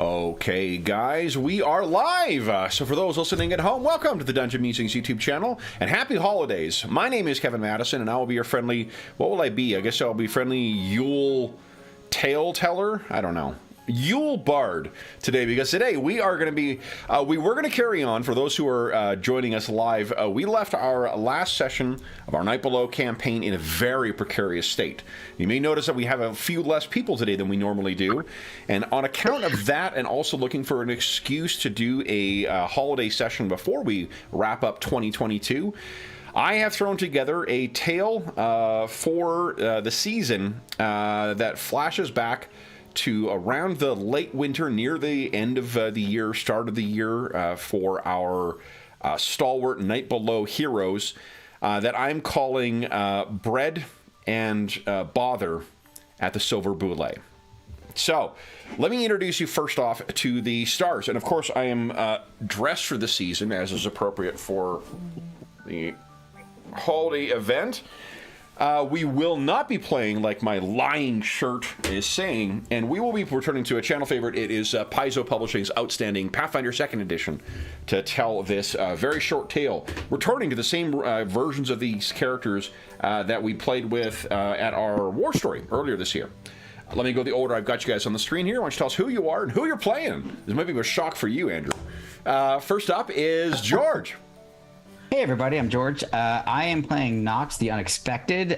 Okay, guys, we are live. So for those listening at home, welcome to the Dungeon Musings YouTube channel, and happy holidays. My name is Kevin Madison, and I will be your friendly, what will I be? I guess I'll be friendly Yule tale teller? I don't know. Yule Bard today, because today we are going to be, we were going to carry on, for those who are joining us live, we left our last session of our Night Below campaign in a very precarious state. You may notice that we have a few less people today than we normally do, and on account of that, and also looking for an excuse to do a holiday session before we wrap up 2022, I have thrown together a tale for the season that flashes back to around the late winter, near the end of the year, start of the year, for our stalwart Night Below heroes that I'm calling Bread and Bother at the Silver Boule. So, let me introduce you first off to the stars. And of course, I am dressed for the season, as is appropriate for the holiday event. We will not be playing like my lying shirt is saying, and we will be returning to a channel favorite. It is Paizo Publishing's outstanding Pathfinder 2nd Edition to tell this very short tale, returning to the same versions of these characters that we played with at our War Story earlier this year. Let me go the order I've got you guys on the screen here. Why don't you tell us who you are and who you're playing? This might be a shock for you, Andrew. First up is George. Hey everybody, I'm George. I am playing Knox, the Unexpected.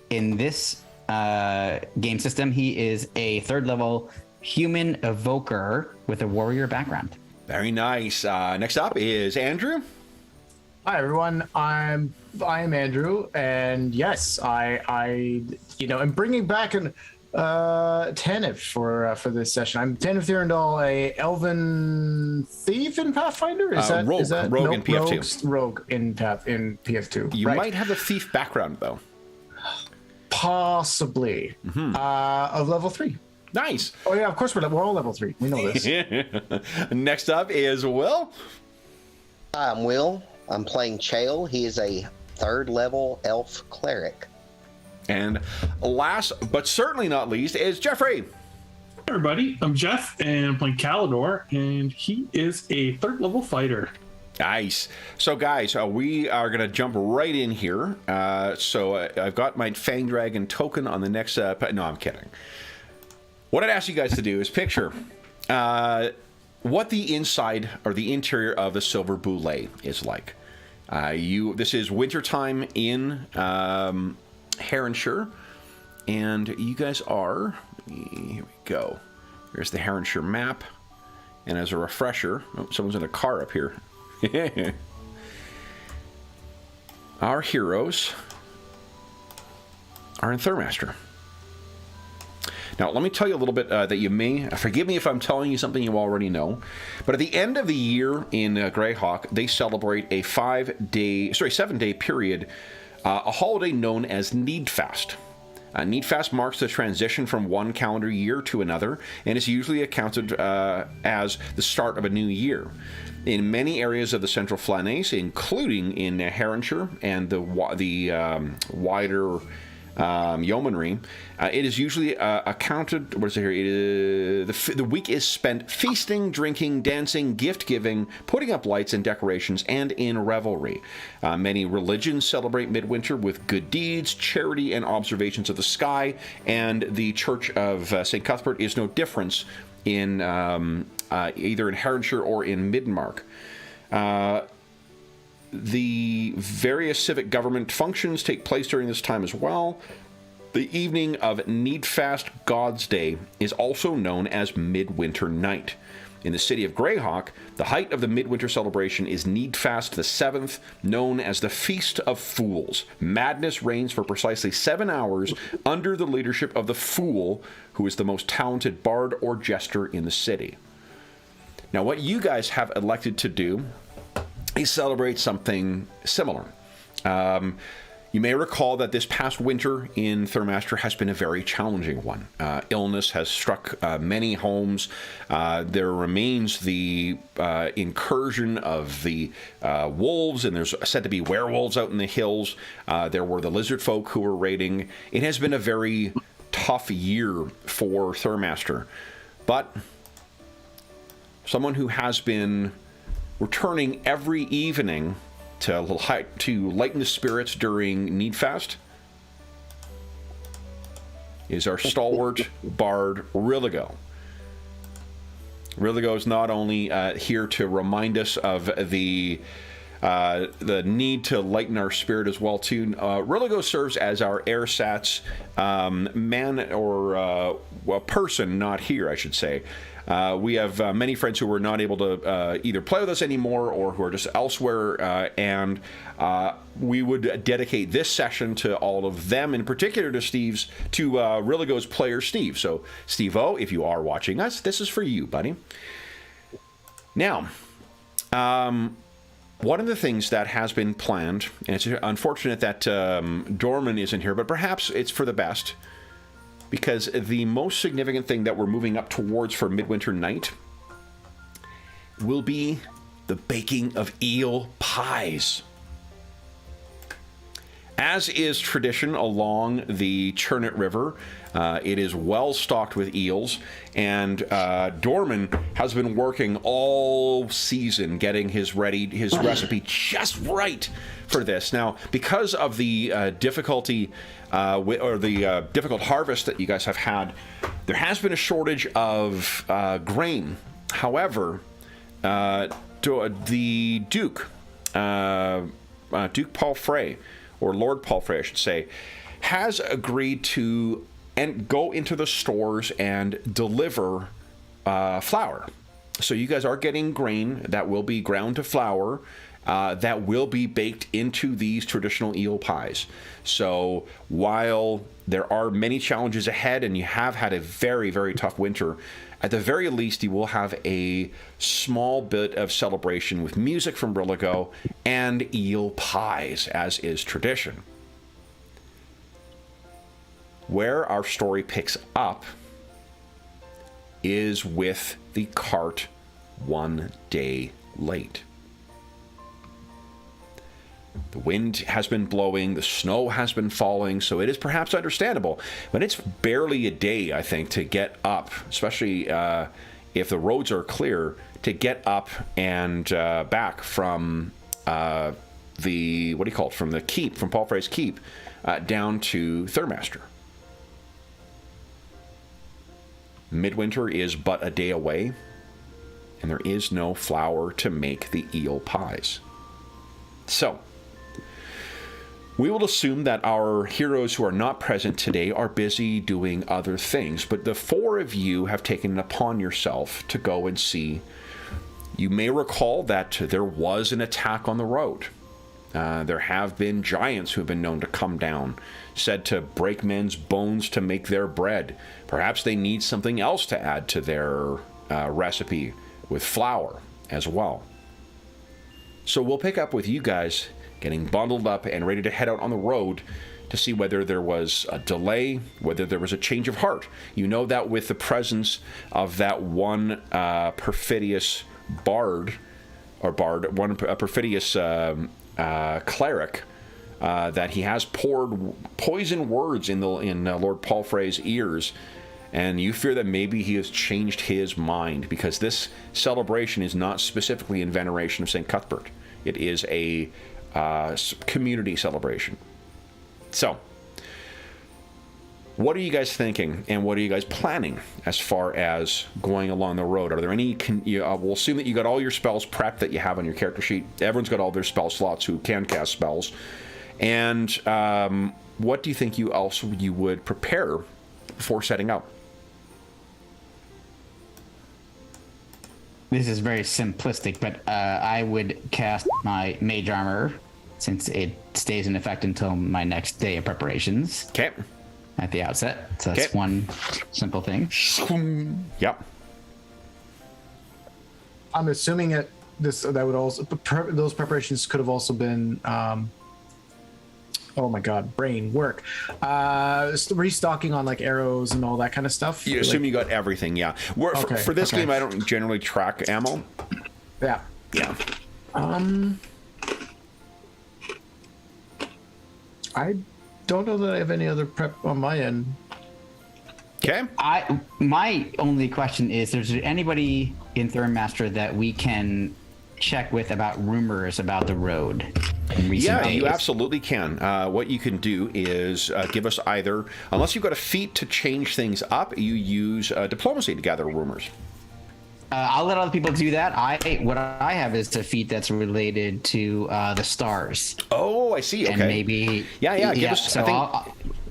In this game system, he is a 3rd level human evoker with a warrior background. Very nice. Next up is Andrew. Hi everyone, I'm Andrew, and yes, I am bringing back an Tanif for this session. I'm Tanif Thirendal, a elven thief in Pathfinder. Is that rogue in PF2? Rogue in PF2. You might have a thief background though. Possibly. Of level 3. Nice. Oh yeah, of course we're all level 3. We know this. Next up is Will. Hi, I'm Will. I'm playing Chael. He is a 3rd level elf cleric. And last, but certainly not least, is Jeffrey. Hey everybody, I'm Jeff, and I'm playing Kalador, and he is a 3rd level fighter. Nice. So guys, we are going to jump right in here. I've got my Fang Dragon token on the next... no, I'm kidding. What I'd ask you guys to do is picture what the inside or the interior of the Silver Boule is like. This is wintertime in... Heronshire, and you guys are, here we go, there's the Heronshire map, and as a refresher, someone's in a car up here. Our heroes are in Thurmaster. Now, let me tell you a little bit that you may, forgive me if I'm telling you something you already know, but at the end of the year in Greyhawk, they celebrate a 7-day period, a holiday known as Needfast. Needfast marks the transition from one calendar year to another, and is usually accounted as the start of a new year. In many areas of the Central Flanace, including in Heronshire and the wider yeomanry, it is usually accounted, what is it here? The week is spent feasting, drinking, dancing, gift-giving, putting up lights and decorations, and in revelry. Many religions celebrate midwinter with good deeds, charity, and observations of the sky, and the Church of St. Cuthbert is no difference in either in Heronshire or in Midmark. The various civic government functions take place during this time as well. The evening of Needfast God's Day is also known as Midwinter Night. In the city of Greyhawk, the height of the Midwinter celebration is Needfast the 7th, known as the Feast of Fools. Madness reigns for precisely 7 hours under the leadership of the Fool, who is the most talented bard or jester in the city. Now, what you guys have elected to do is celebrate something similar. You may recall that this past winter in Thurmaster has been a very challenging one. Illness has struck many homes. There remains the incursion of the wolves, and there's said to be werewolves out in the hills. There were the lizard folk who were raiding. It has been a very tough year for Thurmaster. But someone who has been returning every evening to lighten the spirits during Needfest, is our stalwart bard Rilligo. Rilligo is not only here to remind us of the need to lighten our spirit as well too. Rilligo serves as our airsats man or person not here, I should say. We have many friends who were not able to either play with us anymore or who are just elsewhere, and we would dedicate this session to all of them, in particular to Rilligo's player Steve. So, Steve-O, if you are watching us, this is for you, buddy. Now, one of the things that has been planned, and it's unfortunate that Dorman isn't here, but perhaps it's for the best, because the most significant thing that we're moving up towards for Midwinter Night will be the baking of eel pies. As is tradition along the Churnet River, it is well stocked with eels, and Dorman has been working all season getting his recipe just right for this. Now, because of the difficulty difficult harvest that you guys have had, there has been a shortage of grain. However, the Duke Palfrey, or Lord Palfrey, I should say, has agreed to go into the stores and deliver flour. So you guys are getting grain that will be ground to flour, that will be baked into these traditional eel pies. So while there are many challenges ahead and you have had a very, very tough winter, at the very least you will have a small bit of celebration with music from Rilligo and eel pies, as is tradition. Where our story picks up is with the cart one day late. The wind has been blowing, the snow has been falling, so it is perhaps understandable. But it's barely a day, I think, to get up, especially if the roads are clear, to get up and back from from the keep, from Palfrey's keep, down to Thurmaster. Midwinter is but a day away, and there is no flour to make the eel pies. So, we will assume that our heroes who are not present today are busy doing other things, but the four of you have taken it upon yourself to go and see. You may recall that there was an attack on the road. There have been giants who have been known to come down, said to break men's bones to make their bread. Perhaps they need something else to add to their recipe with flour as well. So we'll pick up with you guys getting bundled up and ready to head out on the road to see whether there was a delay, whether there was a change of heart. You know that with the presence of that one perfidious perfidious cleric, that he has poured poison words in Lord Palfrey's ears, and you fear that maybe he has changed his mind, because this celebration is not specifically in veneration of St. Cuthbert. It is a community celebration. So, what are you guys thinking, and what are you guys planning as far as going along the road? Are there any... we'll assume that you got all your spells prepped that you have on your character sheet. Everyone's got all their spell slots who can cast spells. And what do you think you would prepare before setting out? This is very simplistic, but I would cast my mage armor, since it stays in effect until my next day of preparations. Okay. At the outset. So that's one simple thing. Yep. I'm assuming those preparations could have also been oh my god, brain work. Restocking on like arrows and all that kind of stuff. You assume you got everything, yeah. For this game, I don't generally track ammo. Yeah. Yeah. I don't know that I have any other prep on my end. Okay. My only question is: is there anybody in Third Master that we can check with about rumors about the road? Yeah, you absolutely can. What you can do is give us either, unless you've got a feat to change things up, you use diplomacy to gather rumors. I'll let other people do that. What I have is a feat that's related to the stars. Oh, I see. Okay. And maybe. Yeah. Give us. So I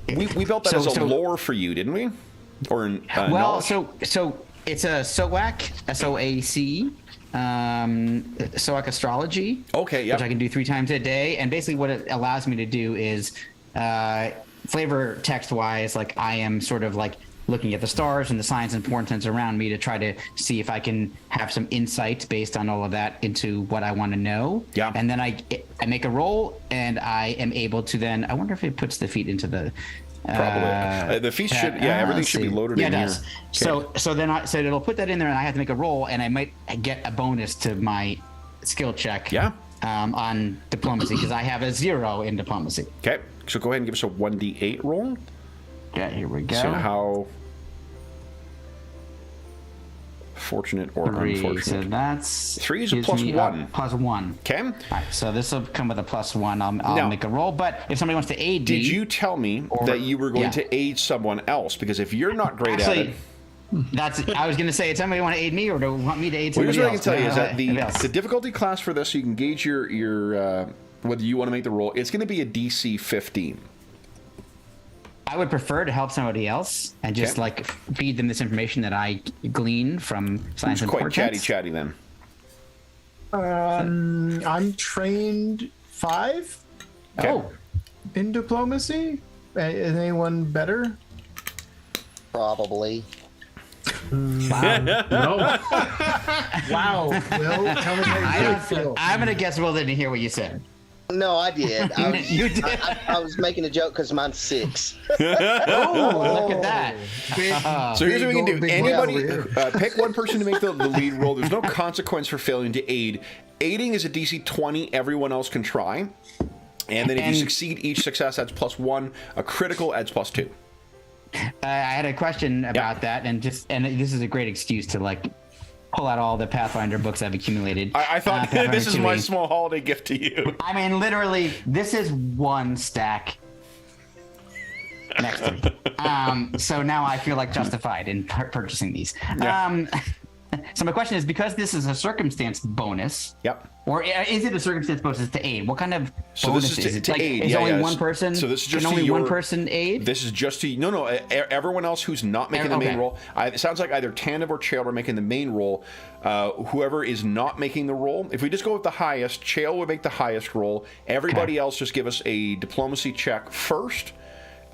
think we built that as a lore for you, didn't we? Or in knowledge? so it's a SOAC, SOAC. SOAC astrology. Okay, yeah. Which I can do 3 times a day, and basically what it allows me to do is flavor text wise, like I am sort of like looking at the stars and the signs and portents around me to try to see if I can have some insight based on all of that into what I want to know. Yeah. And then I make a roll, and I am able to then. I wonder if it puts the feat into the. Probably. The feast should, everything should be loaded in it here. does. Okay. So then it'll put that in there, and I have to make a roll, and I might get a bonus to my skill check. Yeah. On diplomacy, because I have a 0 in diplomacy. Okay, so go ahead and give us a 1d8 roll. Yeah, here we go. So how fortunate or 3, unfortunate? so that's 3 is a gives plus me 1. Plus 1. Okay. All right, so this will come with a plus 1. I'll Now, make a roll, but if somebody wants to aid Did me, you tell me that you were going to aid someone else? Because if you're not great at it. I was going to say, does somebody want to aid me, or do you want me to aid Well, somebody here's what I else? can tell you is that the difficulty class for this, so you can gauge your whether you want to make the roll, it's going to be a DC 15. I would prefer to help somebody else and just like feed them this information that I glean from science and Quite portents. chatty then. I'm trained 5 Okay. in diplomacy. Is anyone better? Probably. No. Wow. Will, tell me how you feel. I'm going to guess Will didn't hear what you said. No, I did. You did. I was making a joke because mine's 6. Oh, look at that. So here's what we can do. big Anybody, well pick one person to make the lead roll. There's no consequence for failing to aid. Aiding is a DC 20. Everyone else can try. And then if you succeed, each success adds +1. A critical adds +2. I had a question about that, and this is a great excuse to like pull out all the Pathfinder books I've accumulated. I thought Pathfinder this is my 2e. small holiday gift to you. I mean, literally, this is 1 stack next to me. So now I feel like justified in purchasing these. Yeah. So my question is, because this is a circumstance bonus, Yep. or is it a circumstance bonus to aid? What kind of So bonus this is it? to Like, aid. is Yeah, only yeah. one person? So this is just can to only your, one person aid? This is just to no. Everyone else who's not making the main roll. It sounds like either Tanev or Chael are making the main roll. Whoever is not making the roll, if we just go with the highest, Chael would make the highest roll. Everybody else just give us a diplomacy check first.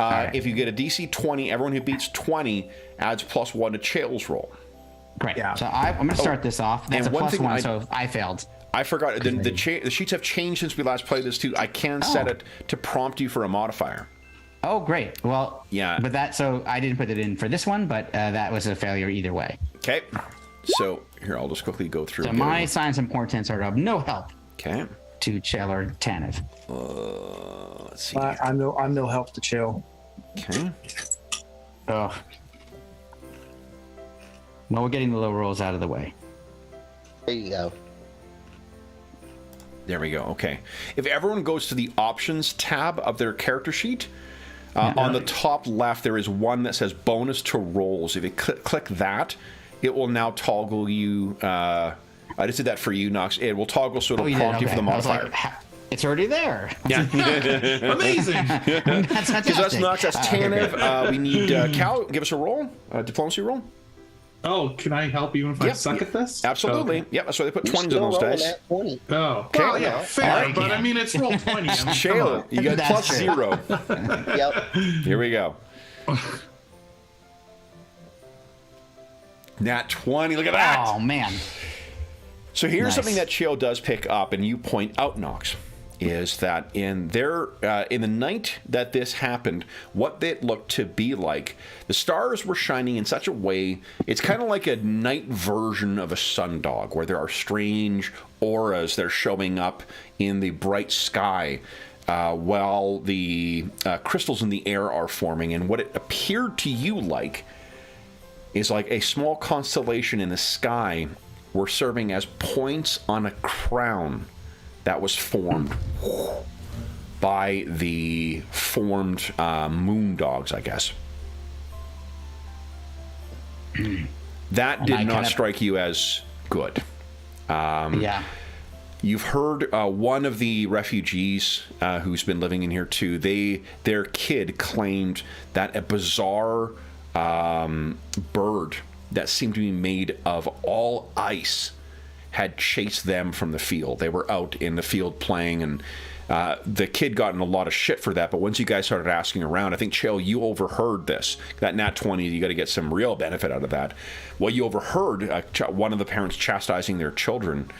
Right. If you get a DC 20, everyone who beats 20 adds +1 to Chael's roll. Great. Yeah. So I'm going to start this off. That's and a one +1, thing so I failed. I forgot. The sheets have changed since we last played this too. I can set it to prompt you for a modifier. Oh, great. Well, Yeah. But so I didn't put it in for this one, but that was a failure either way. Okay. So here, I'll just quickly go through. So my science and portents are of no help Okay. to Chael or Tanev. Let's see. I'm no help to chill. Okay. Oh. Well, we're getting the low rolls out of the way. There you go. There we go. Okay. If everyone goes to the options tab of their character sheet, on the top left there is one that says bonus to rolls. If you click that, it will now toggle you. I just did that for you, Knox. It will toggle so it'll prompt you for the modifier. It's already there. Yeah. Amazing. That's fantastic. Because that's Knox, that's Tanev. We need Cal. Give us a roll, a diplomacy roll. Oh, can I help you if I suck at this? Absolutely. Okay. Yep, that's why they put You're 20s on still those rolling dice. at 20. Oh. Okay. Well, yeah, fair, but I mean, it's roll 20. I mean, come Shayla, on. you got That's true. +0. Yep. Here we go. Nat 20. Look at that. Oh, man. So here's Nice. something that Chael does pick up, and you point out, Knox, is that in the night that this happened, what it looked to be like, the stars were shining in such a way, it's kind of like a night version of a sundog, where there are strange auras that are showing up in the bright sky while the crystals in the air are forming. And what it appeared to you like is like a small constellation in the sky were serving as points on a crown that was formed by the formed moon dogs, I guess. That did not strike you as good. Yeah. You've heard one of the refugees who's been living in here too. Their kid claimed that a bizarre bird that seemed to be made of all ice had chased them from the field. They were out in the field playing, and the kid got in a lot of shit for that. But once you guys started asking around, I think, Chael, you overheard this. That nat 20, you got to get some real benefit out of that. Well, you overheard one of the parents chastising their children.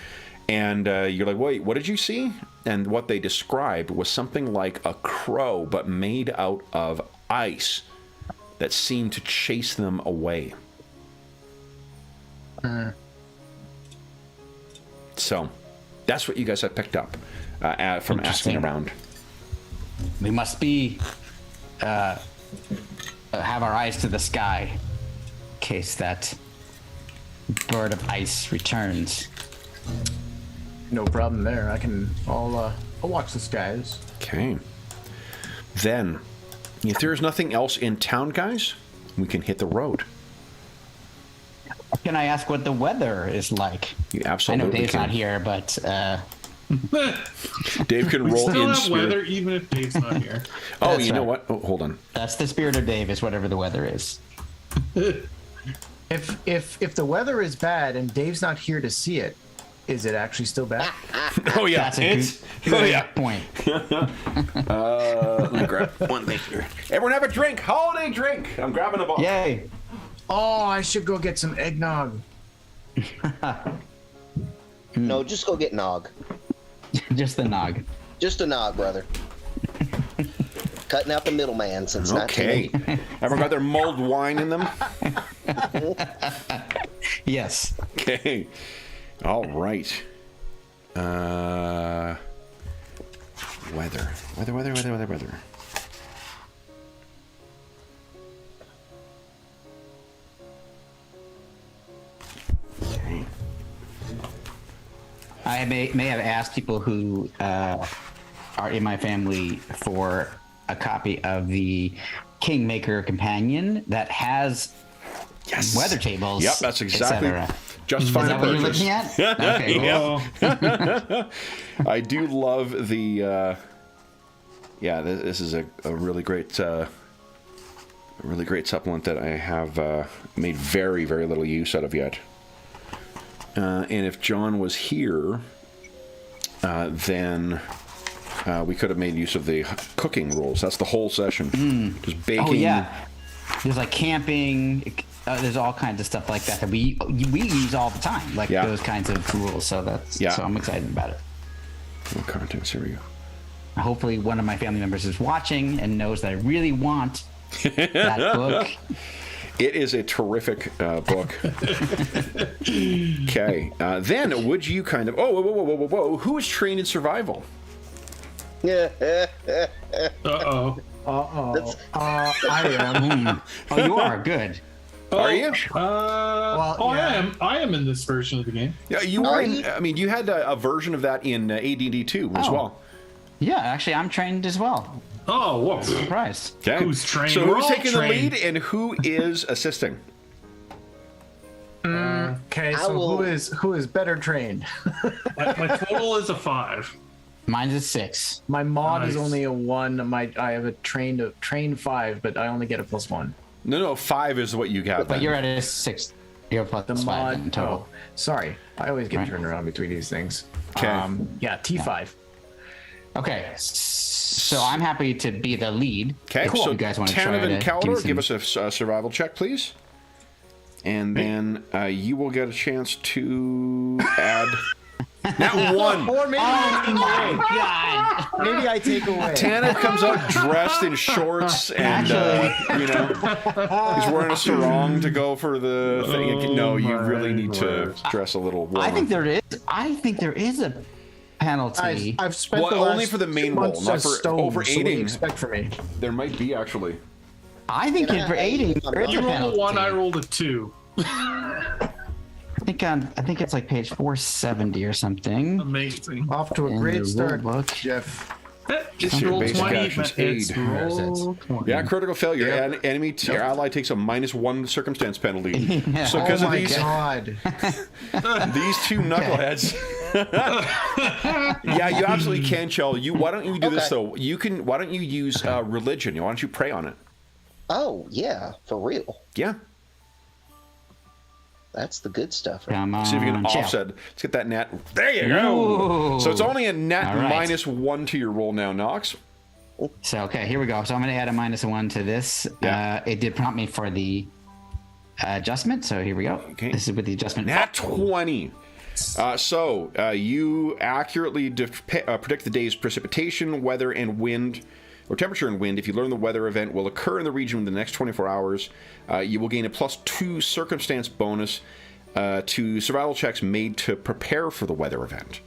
And you're like, wait, what did you see? And what they described was something like a crow, but made out of ice that seemed to chase them away. So that's what you guys have picked up from asking around. We must be have our eyes to the sky in case that bird of ice returns. No problem there. I'll watch the skies. Okay. Then, if there's nothing else in town, guys, we can hit the road. Can I ask what the weather is like? You absolutely I know Dave's can. not here, but Dave can roll Still in have spirit. weather even if Dave's not here. Oh, That's you know right. what? Oh, hold on. that's the spirit of Dave, is whatever the weather is. If the weather is bad and Dave's not here to see it, is it actually still bad? Oh yeah, That's a good point. Let me grab one thing here. Everyone have a drink. Holiday drink. I'm grabbing a bottle. Yay! Oh, I should go get some eggnog. No, just go get Nog. Just the nog. Just a Nog, brother. Cutting out the middleman since Okay. 1980. Everyone got their mulled wine in them? Yes. Okay. All right. Weather. Okay. I may have asked people who are in my family for a copy of the Kingmaker Companion that has weather tables. Yep, that's exactly. etc. Just Is fine that to what you're purchase. looking at? Okay. Yeah. Oh, I do love the. This is a really great, supplement that I have made very, very little use out of yet. And if John was here, then we could have made use of the cooking rules. That's the whole session. Just baking. Oh yeah. There's like camping. There's all kinds of stuff like that we use all the time, like those kinds of rules. So so I'm excited about it. What contents? Here we go. Hopefully, one of my family members is watching and knows that I really want that book. It is a terrific book. Okay. Then, would you kind of... Oh, whoa. Who is trained in survival? uh-oh. I am. Oh, you are good. Are you? I am in this version of the game. Yeah, you were in... I mean, you had a version of that in AD&D 2 as well. Yeah, actually, I'm trained as well. Oh, whoa. Surprise. Okay. Who's trained? So We're who's all taking trained. the lead and who is assisting? Okay, I so will- who is better trained? My total is a 5. Mine's a 6. My mod is Nice. only a 1. I have a trained 5, but I only get a +1. No, 5 is what you have. But then. you're at a 6. You're plus The 5 mod in total. Oh, sorry, I always get Right. turned around between these things. Okay. T5. Okay, so I'm happy to be the lead. Okay, If so you guys want to try Tanev and to do Kalador, some- give us a survival check, please. And then you will get a chance to add... Not one. Or maybe I take away. God! Maybe I take away. Tanev comes out dressed in shorts and, he's wearing a sarong to go for the thing. No, you really need to dress a little warmer. I think there is a penalty. I've spent Well, the only last for the main 2 months role, not as for Stone, so what do you overeating. expect from me? There might be, actually. I think Can I for aiding, aid? there is You a rolled a penalty. 1, I rolled a 2. I think it's like page 470 or something. Amazing. Off to a In the great start, rulebook. Jeff. It's your roll basic 20, actions, but it's aid. roll 20. Yeah, critical failure. Yep. And enemy to your ally takes a -1 circumstance penalty. Yeah. So Oh because of my these god. these two knuckleheads. Yeah, you absolutely can, Chell. Why don't you do this Okay. though? Why don't you use religion? Why don't you pray on it? Oh, yeah, for real. Yeah. That's the good stuff. Right? Come on. See if you can chill. offset. Let's get that net. There you go. Ooh. So it's only a net All right. -1 to your roll now, Knox. So, okay, here we go. So I'm going to add a -1 to this. Yeah. It did prompt me for the adjustment. So here we go. Okay. This is with the adjustment. Nat 20. So you accurately predict the day's precipitation, weather, and wind, or temperature and wind. If you learn the weather event will occur in the region within the next 24 hours, you will gain a +2 circumstance bonus to survival checks made to prepare for the weather event.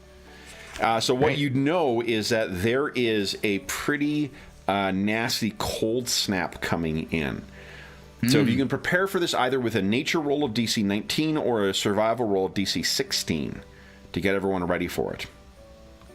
So what you know is that there is a pretty nasty cold snap coming in. So if you can prepare for this either with a nature roll of DC 19 or a survival roll of DC 16 to get everyone ready for it.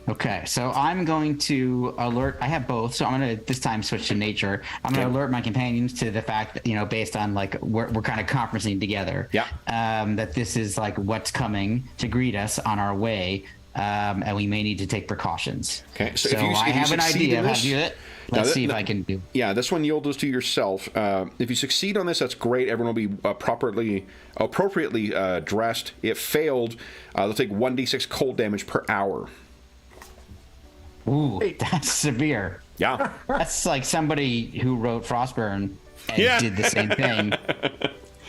Okay, so I'm going to alert. I have both, so I'm going to this time switch to nature. I'm going to alert my companions to the fact that, you know, based on like we're kind of conferencing together. Yeah. That this is like what's coming to greet us on our way, and we may need to take precautions. Okay, so So, if you I have an succeed idea in of how this- to do it. Now Let's that- see if I can do. Yeah, this one you'll just do yourself. If you succeed on this, that's great. Everyone will be appropriately dressed. If failed, they'll take 1d6 cold damage per hour. Ooh, that's severe. Yeah. That's like somebody who wrote Frostburn and Yeah. did the same thing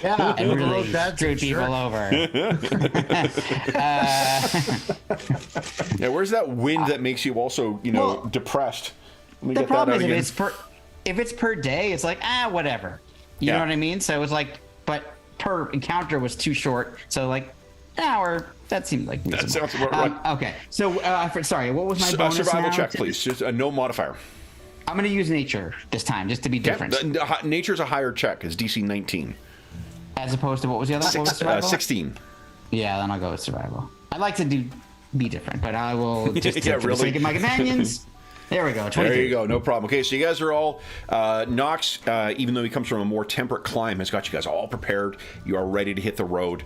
Yeah, and whoever really wrote that screwed people jerk. over. Yeah, where's that wind that makes you also, Well, depressed? Let me The get that problem out is again. if it's per day, it's like whatever. You Yeah. know what I mean? So it's like, but per encounter was too short. So like an hour, that seemed like reasonable. sounds about right. Okay, so sorry, what was my A bonus survival now? check, please. Just a no modifier. I'm going to use nature this time, just to be different, Nature's a higher check. It's DC 19. as opposed to what was the other? What was survival? 16. Yeah, then I'll go with survival. I'd like to be different, but I will just Yeah, for the really. sake of my companions. There we go. 23. There you go, no problem. Okay, so you guys are all Knox, even though he comes from a more temperate climate, has got you guys all prepared. You are ready to hit the road.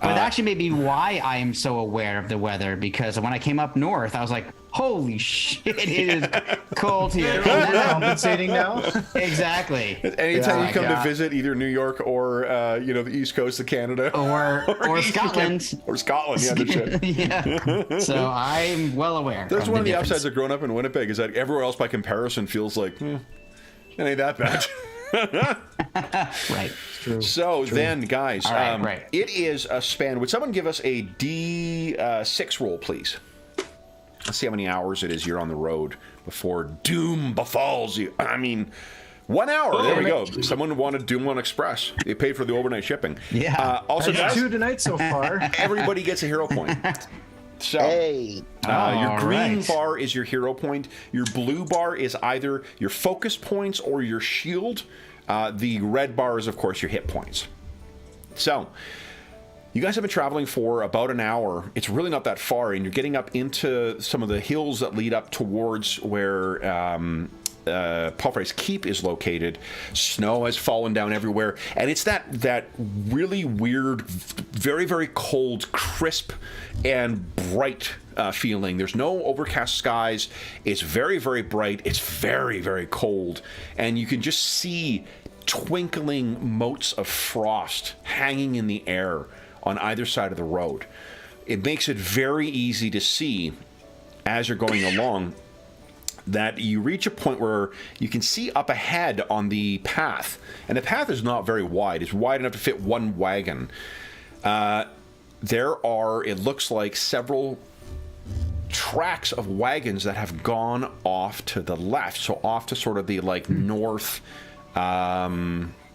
But that actually may be why I am so aware of the weather, because when I came up north, I was like, holy shit, it is cold here. And then Compensating now. Anytime exactly. Yeah, you come yeah. to visit either New York or the East Coast of Canada Or Eastern Scotland. Canada- or Scotland, yeah, no shit. Yeah. So I'm well aware. That's of one of the difference. upsides of growing up in Winnipeg is that everywhere else by comparison feels like it ain't that bad. Right. So then, guys, All right, right. it is a span. Would someone give us a D6 roll, please? Let's see how many hours it is you're on the road before doom befalls you. I mean, 1 hour. There we go. Someone wanted Doom One Express. They paid for the overnight shipping. Yeah. Also, That's guys, 2 tonight so far. everybody gets a hero point. So, Hey, your All green right. bar is your hero point. Your blue bar is either your focus points or your shield. The red bar is, of course, your hit points. So, you guys have been traveling for about an hour. It's really not that far, and you're getting up into some of the hills that lead up towards where Palfrey's Keep is located. Snow has fallen down everywhere, and it's that really weird, very, very cold, crisp, and bright feeling. There's no overcast skies. It's very, very bright. It's very, very cold, and you can just see twinkling motes of frost hanging in the air on either side of the road. It makes it very easy to see as you're going along that you reach a point where you can see up ahead on the path, and the path is not very wide. It's wide enough to fit one wagon. There are, it looks like, several tracks of wagons that have gone off to the left, so off to sort of the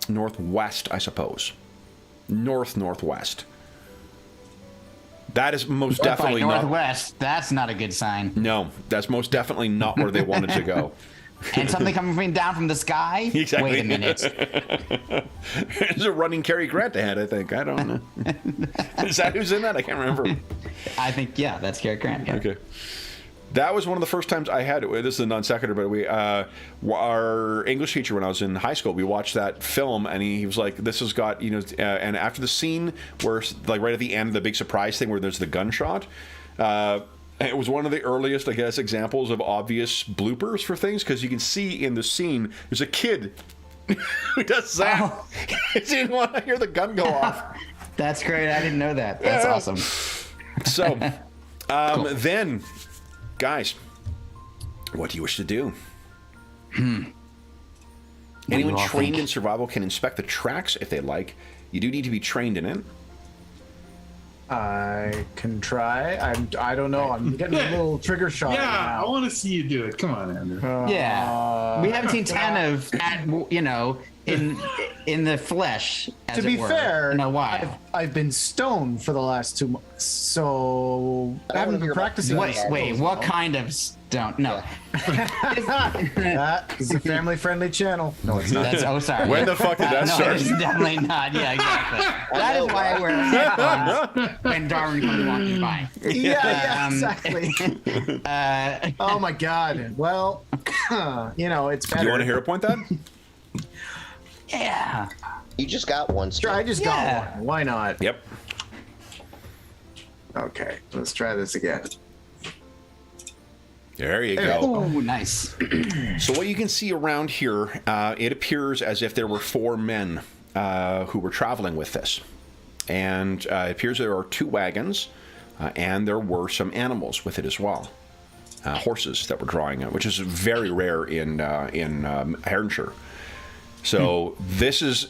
northwest, I suppose. Northwest. That is most definitely not. Northwest. That's not a good sign. No, that's most definitely not where they wanted to go. and something coming down from the sky. Exactly. Wait a minute. There's a running Cary Grant ahead, I think. I don't know. Is that who's in that? I can't remember. I think, yeah, that's Cary Grant. Yeah. Okay. That was one of the first times I had it. This is a non sequitur, but our English teacher when I was in high school, we watched that film, and he was like, "This has got and after the scene where like right at the end, the big surprise thing where there's the gunshot." It was one of the earliest, I guess, examples of obvious bloopers for things because you can see in the scene there's a kid who does that. Oh. He didn't want to hear the gun go off. That's great. I didn't know that. That's awesome. So, Cool. then, guys, what do you wish to do? Anyone do you all trained think? in survival can inspect the tracks if they like. You do need to be trained in it. I can try. I don't know. I'm getting a little trigger shot. Yeah, right I now. want to see you do it. Come on, Andrew. Yeah, we haven't seen 10 of that, in the flesh. As To be it were, fair, in a while. I've been stoned for the last 2 months, so I I haven't wanna been hear about practicing. the Wait, Yes. what kind of don't? No, That is a family-friendly channel. No, it's not. that's sorry. When the fuck did that no, start? it's definitely not. Yeah, exactly. That is why I wear headphones when Darwin comes walking by. Yeah, Um, exactly. Oh my God. Well, it's better. Do you want to hear a point then? Yeah. You just got one. Sure, I just Yeah. got one. Why not? Yep. Okay, let's try this again. There you There. go. Oh, nice. So what you can see around here, it appears as if there were 4 men who were traveling with this. And it appears there are 2 wagons, and there were some animals with it as well. Horses that were drawing it, which is very rare in Hertfordshire. So this is,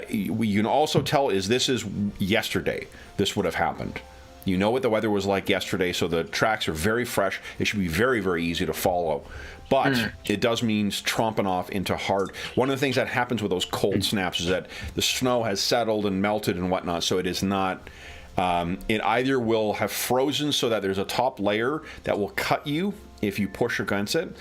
you can also tell this is yesterday. This would have happened. You know what the weather was like yesterday, so the tracks are very fresh. It should be very, very easy to follow. But it does mean tromping off into hard. One of the things that happens with those cold snaps is that the snow has settled and melted and whatnot, so it is not. It either will have frozen so that there's a top layer that will cut you if you push against it,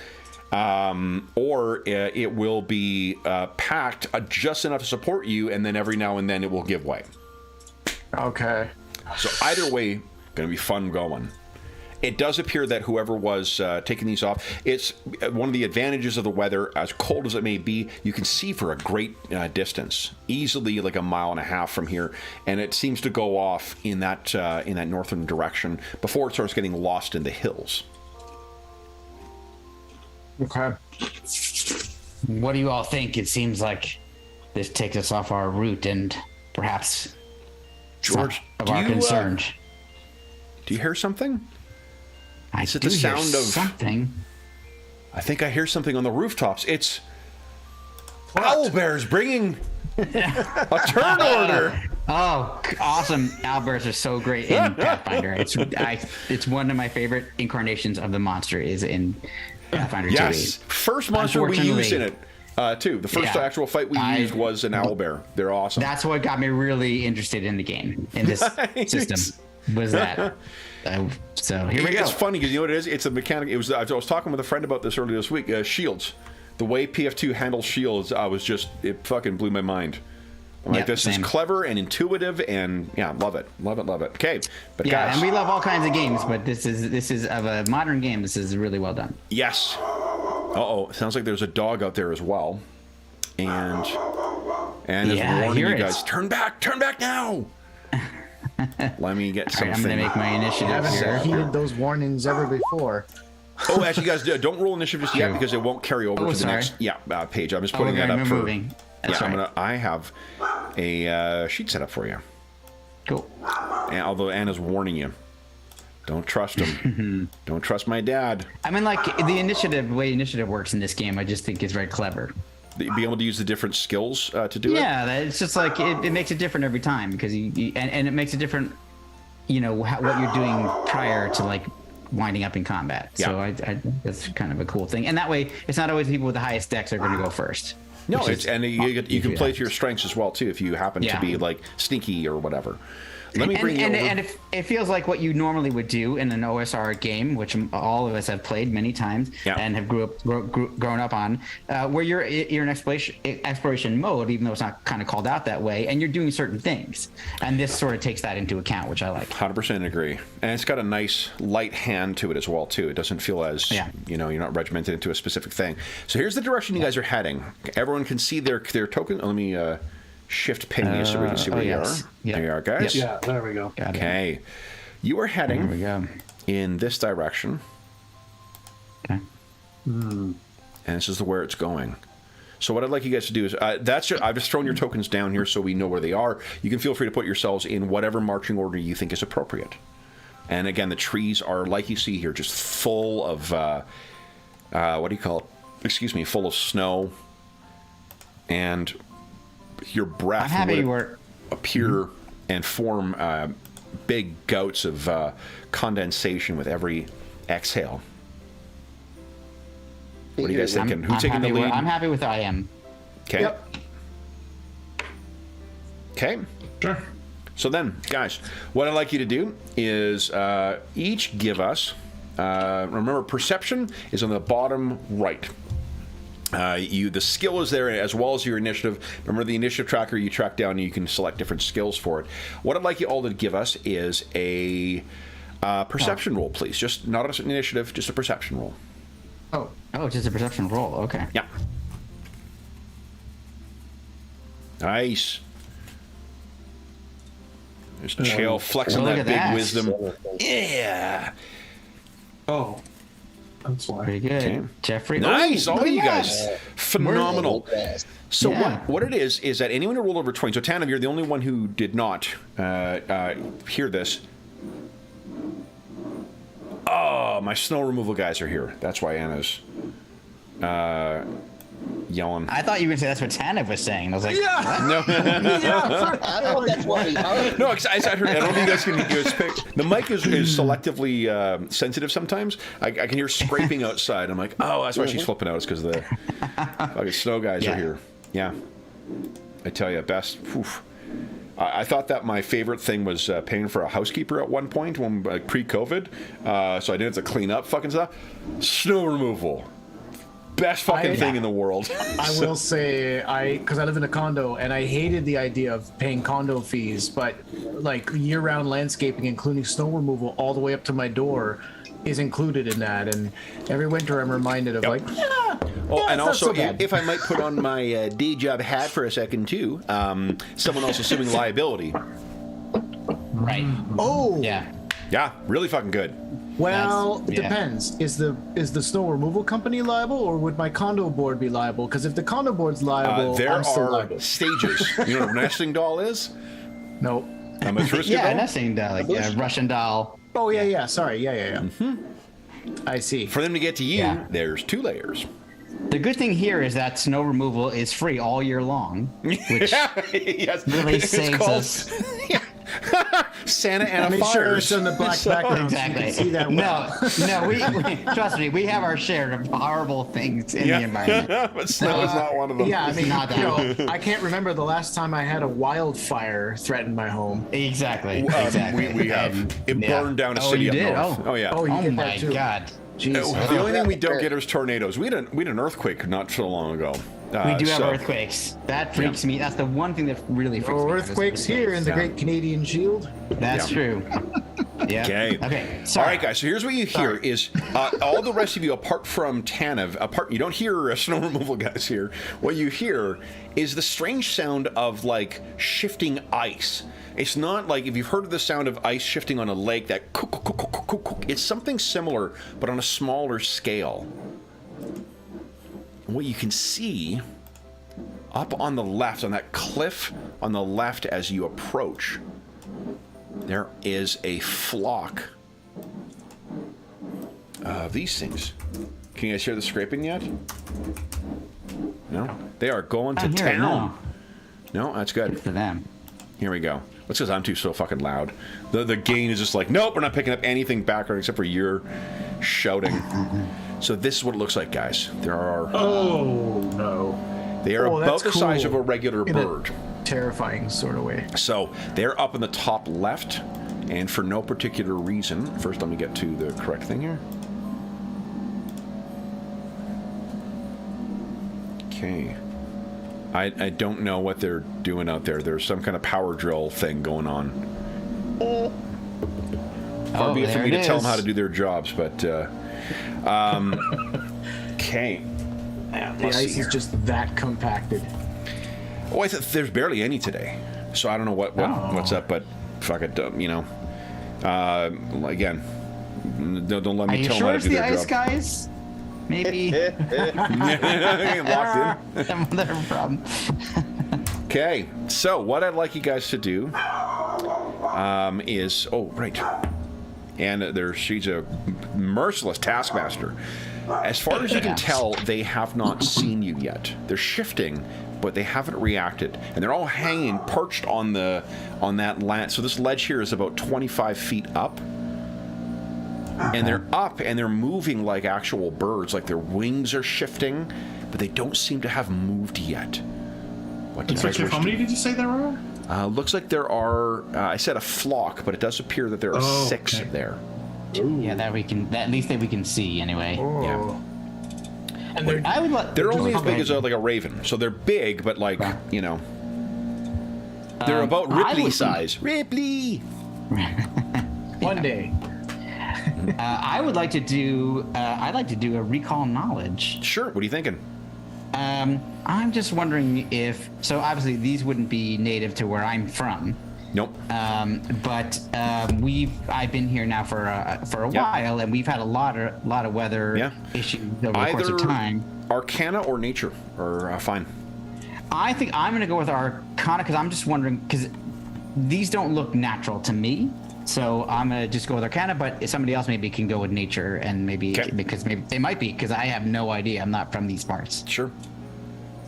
or it will be packed just enough to support you, and then every now and then it will give way. Okay. So either way, going to be fun going. It does appear that whoever was taking these off, it's one of the advantages of the weather, as cold as it may be, you can see for a great distance, easily like 1.5 miles from here, and it seems to go off in that northern direction before it starts getting lost in the hills. Okay. What do you all think? It seems like this takes us off our route and perhaps George, some of our concern. do you hear something? I Is it do the hear sound of- something? I think I hear something on the rooftops. It's owlbears bringing a turn order. Oh, awesome! Owlbears are so great in Pathfinder. It's one of my favorite incarnations of the monster is in Pathfinder 2e. Yes, first monster we used in it too. The first Yeah. actual fight we used was an owlbear. They're awesome. That's what got me really interested in the game, in this Nice. system, was that. So here we go. It's funny because you know what it is? It's a mechanic. I was talking with a friend about this earlier this week. Shields, the way PF2 handles shields, it fucking blew my mind. I'm like, Yeah, this same. is clever and intuitive, and yeah, love it. Okay, but Yeah, guys, and we love all kinds of games, but this is of a modern game. This is really well done. yes. Sounds like there's a dog out there as well, and is Yeah, I warning hear you it. guys, turn back now. Let me get All something. right, I'm gonna make my initiative Haven't here. heeded those warnings ever before. Oh, actually, guys, don't roll initiative just yet because it won't carry over Oh, to the sorry. next page. I'm just Oh, putting okay, that up I'm for. moving. That's Yeah, right. I have a sheet set up for you. Cool. And although Anna's warning you, don't trust him. Don't trust my dad. I mean, like the way initiative works in this game, I just think is very clever. Be able to use the different skills to do it. Yeah, it's just like it makes it different every time because and it makes it different. What you're doing prior to like winding up in combat. So Yeah. I that's kind of a cool thing. And that way, it's not always the people with the highest decks are going to go first. No, which it's is and you can do play that. to your strengths as well too if you happen to Yeah. be like sneaky or whatever. Let me bring you and, over. and it feels like what you normally would do in an OSR game, which all of us have played many times Yeah. and have grown up on, where you're in exploration mode, even though it's not kind of called out that way, and you're doing certain things. And this sort of takes that into account, which I like. 100% agree, and it's got a nice light hand to it as well too. It doesn't feel as you're not regimented into a specific thing. So here's the direction you guys are heading. Everyone can see their token. Let me shift ping you so we can see where you are. Yep. There you are, guys. Yeah, there we go. Got it. Okay, you are There we heading go. in this direction, Okay. and this is where it's going. So what I'd like you guys to do is I've just thrown your tokens down here so we know where they are. You can feel free to put yourselves in whatever marching order you think is appropriate. And again, the trees are, like you see here, just full of what do you call it? Excuse me, full of snow, and your breath I'm happy would we're. appear and form big gouts of condensation with every exhale. What are you guys thinking? Who's taking the lead? I'm happy with I am. Okay. Yep. Okay. Sure. So then, guys, what I'd like you to do is each give us. Remember, perception is on the bottom right. The skill is there as well as your initiative. Remember the initiative tracker you track down and you can select different skills for it. What I'd like you all to give us is a perception roll, please. Just not an initiative, just a perception roll. Oh, just a perception roll. Okay. Yeah. Nice. There's Chael flexing Well, that look big at that. wisdom. Yeah. Oh, that's why. Pretty good. Okay. Jeffrey. Nice, Oh, all look of you at guys. that. Phenomenal. So Yeah. what it is that anyone who rolled over 20, so Tanev, you're the only one who did not hear this. Oh, my snow removal guys are here. That's why Anna's yelling. I thought you were going to say that's what Tanev was saying. I was like, No, I don't know if that's what we heard. no, I heard. I don't think you guys can hear pick. The mic is selectively sensitive sometimes. I can hear scraping outside. I'm like, oh, that's why she's flipping out. It's because the fucking snow guys are here. Yeah, I tell you, best. Oof. I thought that my favorite thing was paying for a housekeeper at one point when pre-COVID, so I didn't have to clean up fucking stuff. Snow removal, best fucking thing in the world. I will say, because I live in a condo and I hated the idea of paying condo fees, but like year-round landscaping, including snow removal all the way up to my door, is included in that. And every winter I'm reminded of Yep. And it's not also, so bad. if I might put on my day job hat for a second too, someone else assuming liability. right. Oh, Yeah, really fucking good. well, That's- it yeah. depends. Is the snow removal company liable, or would my condo board be liable? Because if the condo board's liable, There I'm still are liable. stages. You know what a nesting doll is? Nope. A Matryoshka Yeah, doll? nesting doll, like a Russian doll. Oh yeah. Sorry. Yeah. I see. For them to get to you, Yeah. there's 2 layers. The good thing here is that snow removal is free all year long, which Yes, really it's saves called us. Santa and a Make fire. sure it's in the black background so you Exactly. can see that well. No, we trust me. We have our share of horrible things in the environment. But snow is not one of them. Yeah, I mean, not that. I can't remember the last time I had a wildfire threaten my home. Exactly. We have. And- It yeah. burned down a Oh, city you up did? north. Oh. Yeah. Oh, you Oh did my that too. God. Jeez. The only thing we don't get is tornadoes. We had an earthquake not so long ago. We do have so- earthquakes. That freaks me. That's the one thing that really freaks Oh, me out. earthquakes is here in the so. Great Canadian Shield. That's true. Yeah. Okay. Okay. All Sorry. right, guys. So here's what you hear: is all the rest of you, apart from Tanev, you don't hear snow removal guys here. What you hear is the strange sound of like shifting ice. It's not like if you've heard of the sound of ice shifting on a lake. That it's something similar, but on a smaller scale. What you can see up on the left, on that cliff on the left as you approach, there is a flock of these things. Can you guys hear the scraping yet? No? They are going to I hear it town. now. No, that's good. For them. Here we go. That's because I'm so fucking loud. The gain is just like, nope, we're not picking up anything background except for your shouting. So this is what it looks like, guys. There are... Oh no. They are Oh, about that's the size cool. of a regular In a bird. terrifying sort of way. So they're up in the top left, and for no particular reason. First, let me get to the correct thing here. Okay. I don't know what they're doing out there. There's some kind of power drill thing going on. Far be it for me to tell them how to do their jobs, but okay. The ice is just that compacted. Oh, I thought there's barely any today, so I don't know what's up, but fuck it, you know. Again, don't let me tell them how to do the their ice job. guys? Maybe. Locked in. Some other problem. Okay, so what I'd like you guys to do is, and she's a merciless taskmaster. As far as you can tell, they have not seen you yet. They're shifting, but they haven't reacted, and they're all hanging, perched on that ledge. So this ledge here is about 25 feet up, and they're up and they're moving like actual birds, like their wings are shifting, but they don't seem to have moved yet. What do you guys wish how to many did you say there were? Looks like there are. I said a flock, but it does appear that there are 6 there. Yeah, that we can see anyway. Oh. And They're only as big as like a raven, so they're big, but like you know, they're about Ripley size. Ripley. one day. I'd like to do a recall knowledge. Sure. What are you thinking? I'm just wondering if obviously these wouldn't be native to where I'm from. Nope. But I've been here now for a while, and we've had a lot of weather issues over the course of time. Arcana or nature are fine. I think I'm going to go with Arcana because I'm just wondering because these don't look natural to me. So I'm going to just go with Arcana, but somebody else maybe can go with nature and because maybe they might be because I have no idea. I'm not from these parts. Sure.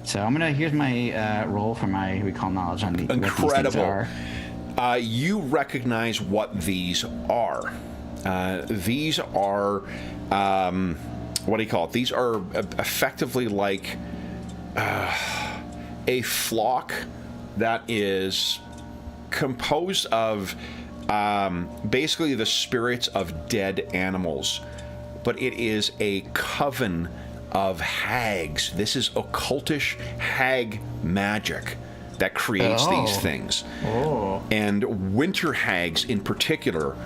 So here's my roll for my recall knowledge on the Incredible. What these things are. You recognize what these are. These are, what do you call it? These are effectively like a flock that is composed of basically the spirits of dead animals, but it is a coven of hags. This is occultish hag magic that creates these things. And winter hags in particular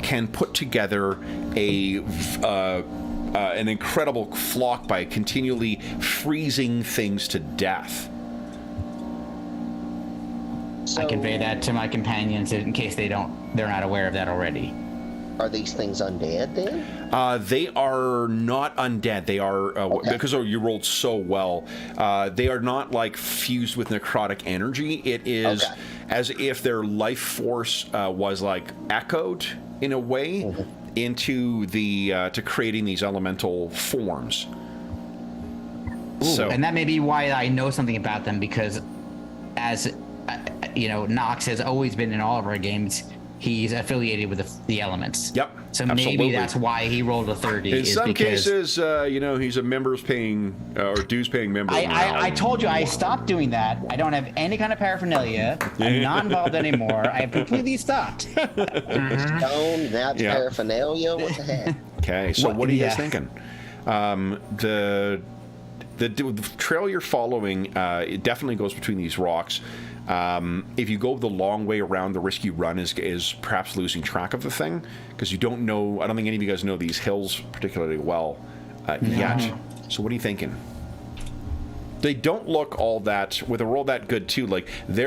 can put together an incredible flock by continually freezing things to death. I convey that to my companions in case they're not aware of that already. Are these things undead then? They are not undead. They are because you rolled so well. They are not like fused with necrotic energy. It is as if their life force was like echoed in a way into the to creating these elemental forms. Ooh, and that may be why I know something about them because, as Knox has always been in all of our games. He's affiliated with the elements. Yep. So absolutely. maybe that's why he rolled a 30. In some cases, he's a members paying or dues paying member. I told you I stopped doing that. I don't have any kind of paraphernalia. I'm not involved anymore. I have completely stopped. Stone, that's paraphernalia. What the heck? Okay, so what are you guys thinking? The trail you're following, it definitely goes between these rocks. If you go the long way around, the risk you run is perhaps losing track of the thing because you don't know. I don't think any of you guys know these hills particularly well yet. So what are you thinking? They don't look all that with a roll that good too. Like they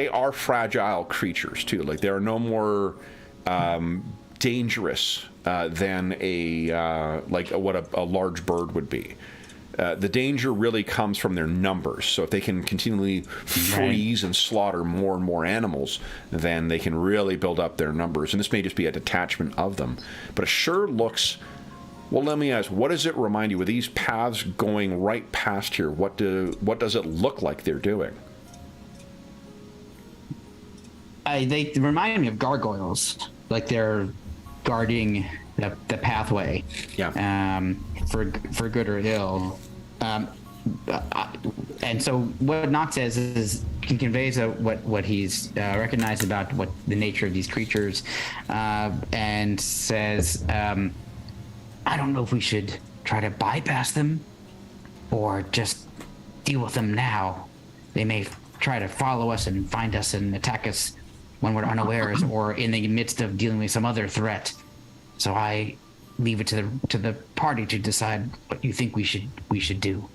are fragile creatures too. Like they are no more dangerous than what a large bird would be. The danger really comes from their numbers. So if they can continually freeze and slaughter more and more animals, then they can really build up their numbers. And this may just be a detachment of them. But it sure looks... Well, let me ask, what does it remind you? With these paths going right past here, what does it look like they're doing? They remind me of gargoyles. Like they're guarding the pathway. Yeah. For good or ill. and so what Knox says is conveys what he's recognized about what the nature of these creatures, and says, I don't know if we should try to bypass them or just deal with them now. They may try to follow us and find us and attack us when we're unawares or in the midst of dealing with some other threat. So I leave it to the party to decide what you think we should do.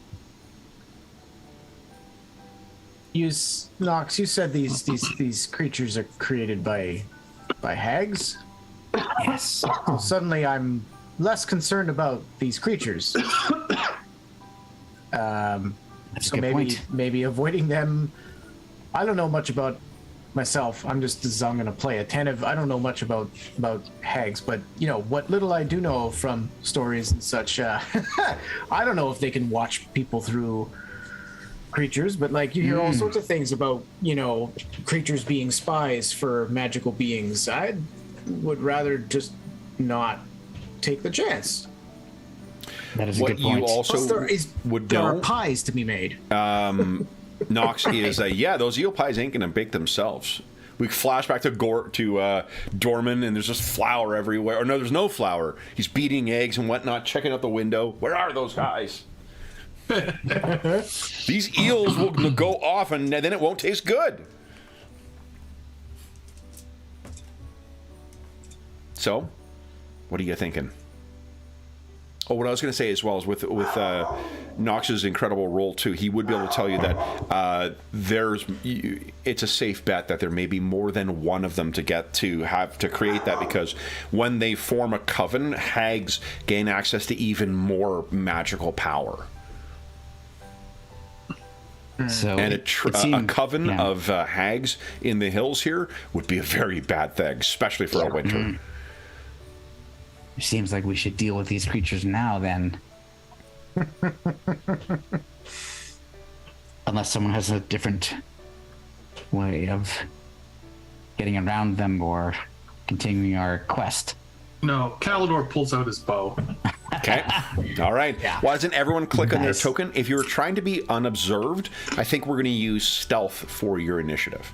Knox, you said these creatures are created by hags? Yes. So suddenly I'm less concerned about these creatures. That's So a good point. maybe avoiding them. I don't know much about myself. I'm gonna play attentive. I don't know much about hags, but what little I do know from stories and such, I don't know if they can watch people through creatures, but like you hear all sorts of things about creatures being spies for magical beings. I would rather just not take the chance. That is a What good point. you also would there are know, pies to be made. Knox, is those eel pies ain't gonna bake themselves. We flash back to Dorman, and there's just flour everywhere. Or no, there's no flour. He's beating eggs and whatnot, checking out the window. Where are those guys? These eels will go off, and then it won't taste good. So, what are you thinking? Oh, what I was going to say as well is with Knox's incredible roll too, he would be able to tell you that it's a safe bet that there may be more than one of them to get to have to create that, because when they form a coven, hags gain access to even more magical power. So And a coven yeah. of hags in the hills here would be a very bad thing, especially for a winter. It seems like we should deal with these creatures now, then. Unless someone has a different way of getting around them or continuing our quest. No, Kalador pulls out his bow. Okay. All right. Why doesn't everyone click on their Nice. token? If you're trying to be unobserved, I think we're going to use stealth for your initiative.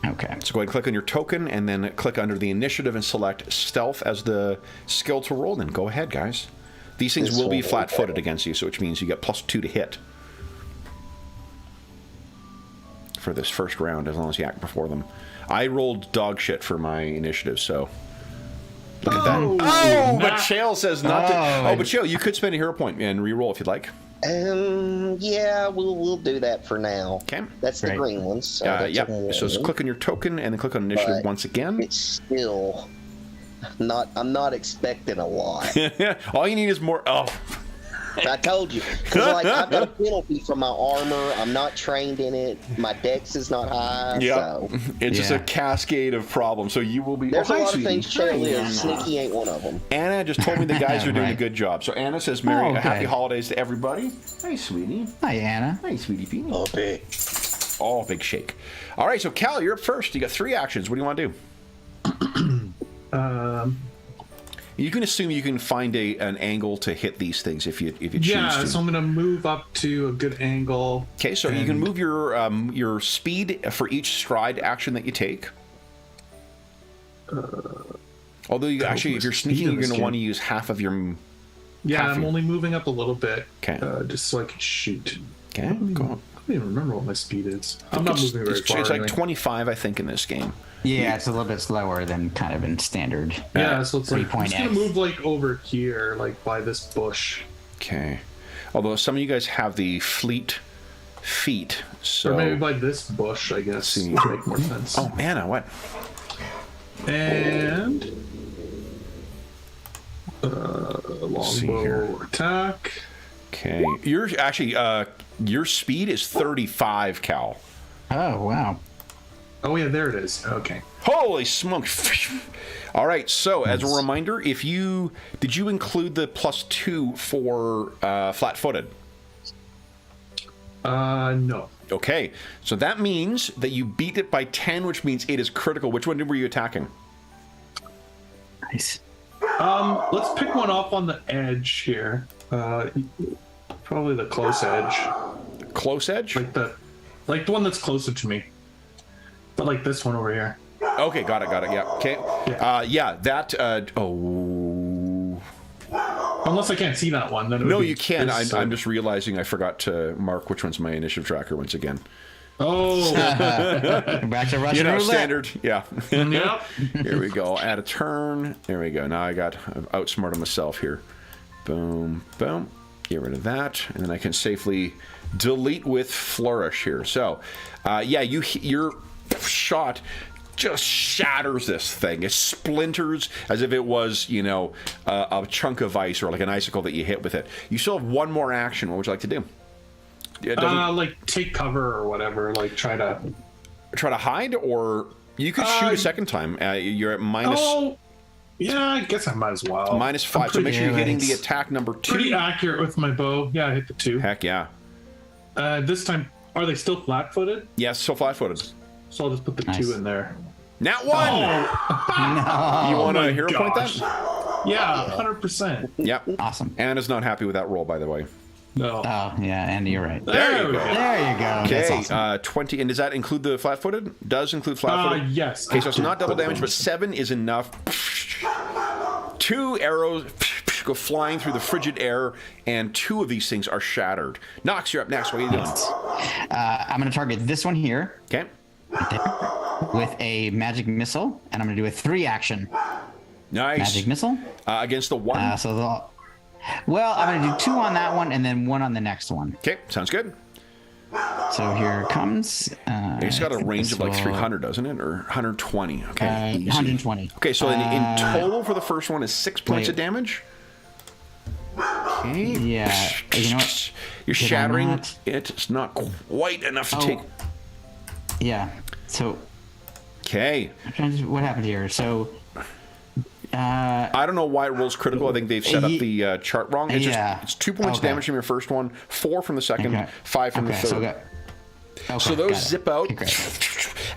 Okay. So go ahead and click on your token, and then click under the initiative and select stealth as the skill to roll. Then go ahead, guys. These things will be flat-footed against you, so which means you get +2 to hit for this first round, as long as you act before them. I rolled dog shit for my initiative, so look at that. Oh, but Chael says not to. Oh, but Chael, you could spend a hero point and re-roll if you'd like. Yeah, we'll do that for now. Okay. That's the Great. green one. So that's Yep. a one. So just click on your token and then click on initiative But once again. It's still not. I'm not expecting a lot. All you need is more. Oh, I told you, 'cause, like, I've got a penalty for my armor. I'm not trained in it. My dex is not high. yeah. So It's just a Yeah. cascade of problems. So you will be. there's oh, a hi, lot of sweetie. things Chael is. Sneaky ain't one of them. Anna just told me the guys are doing a Right. good job. So Anna says, Oh, happy good. holidays to everybody. Hey, sweetie. Hi, Anna. Hey, sweetie pea. Okay. Oh, big shake. All right, so Cal, you're up first. You got 3 actions. What do you want to do? You can assume you can find an angle to hit these things if you choose Yeah, to. so I'm gonna move up to a good angle. Okay, so you can move your speed for each stride action that you take. Although you actually, if you're sneaking, you're going to want to use half of your. Yeah, half I'm your- only moving up a little bit. Okay. Just so I can shoot. Okay, go on. I don't even remember what my speed is. I'm not moving very far. It's like anyway. 25, I think, in this game. Yeah, it's a little bit slower than kind of in standard. Yeah, so it's like I'm 3.x. just gonna move like over here, like by this bush. Okay. Although some of you guys have the fleet feet, so. Or maybe by this bush, I guess. see. Would make more sense. Oh, man, what? And see here. longbow attack. Okay. You're actually, your speed is 35, Cal. Oh, wow. Oh yeah, there it is. Okay. Holy smokes. All right, so as a reminder, did you include the +2 for flat-footed? No. Okay, so that means that you beat it by 10, which means it is critical. Which one were you attacking? Nice. Let's pick one off on the edge here. Probably the close edge. Close edge? like the one that's closer to me, but like this one over here. Okay, got it. Yeah. Okay. That. Unless I can't see that one, then it would No, be you can. this I'm side. just realizing I forgot to mark which one's my initiative tracker once again. Oh, Back to Russian roulette. Standard. Yeah. yep. Here we go. Add a turn. There we go. Now I've outsmarted myself here. Boom, boom. Get rid of that, and then I can safely delete with flourish here. So, your shot just shatters this thing. It splinters as if it was, a chunk of ice or like an icicle that you hit with it. You still have one more action. What would you like to do? Like take cover or whatever. Like try to hide, or you could shoot a second time. You're at minus. Oh, yeah. I guess I might as well. -5. So make sure you're hitting the attack number 2. Pretty accurate with my bow. Yeah, I hit the 2. Heck yeah. This time, are they still flat-footed? Yes, so flat-footed. So I'll just put the Nice. 2 in there. Nat 1. You want to hero point that? Yeah, 100%. Yep. Awesome. Anna's not happy with that roll, by the way. No. Oh, yeah, Andy, you're right. There you go. There you go. That's Okay, awesome. 20, and does that include the flat-footed? Does include flat-footed? Yes. Okay, so it's not double damage, but 7 is enough. 2 arrows go flying through the frigid air, and 2 of these things are shattered. Knox, you're up next. What are you doing? I'm going to target this one here Okay. with a magic missile, and I'm going to do a 3 action Nice. magic missile. Against the 1. I'm going to do 2 on that one and then 1 on the next one. Okay, sounds good. So here it comes. It's got a I think range this of like will- 300, doesn't it? Or 120. Okay. easy. 120. Okay, so in total for the first one is 6 points wait. of damage. Okay. Yeah. You know what? You're Did I shattering not? it. It's not quite enough to Oh. take. Yeah. So Okay. I'm trying to, what happened here? So I don't know why it rolls critical. I think they've set up the chart wrong. It's Yeah. it's 2 points of Okay. damage from your first one, 4 from the second, Okay. 5 from the third. So those zip out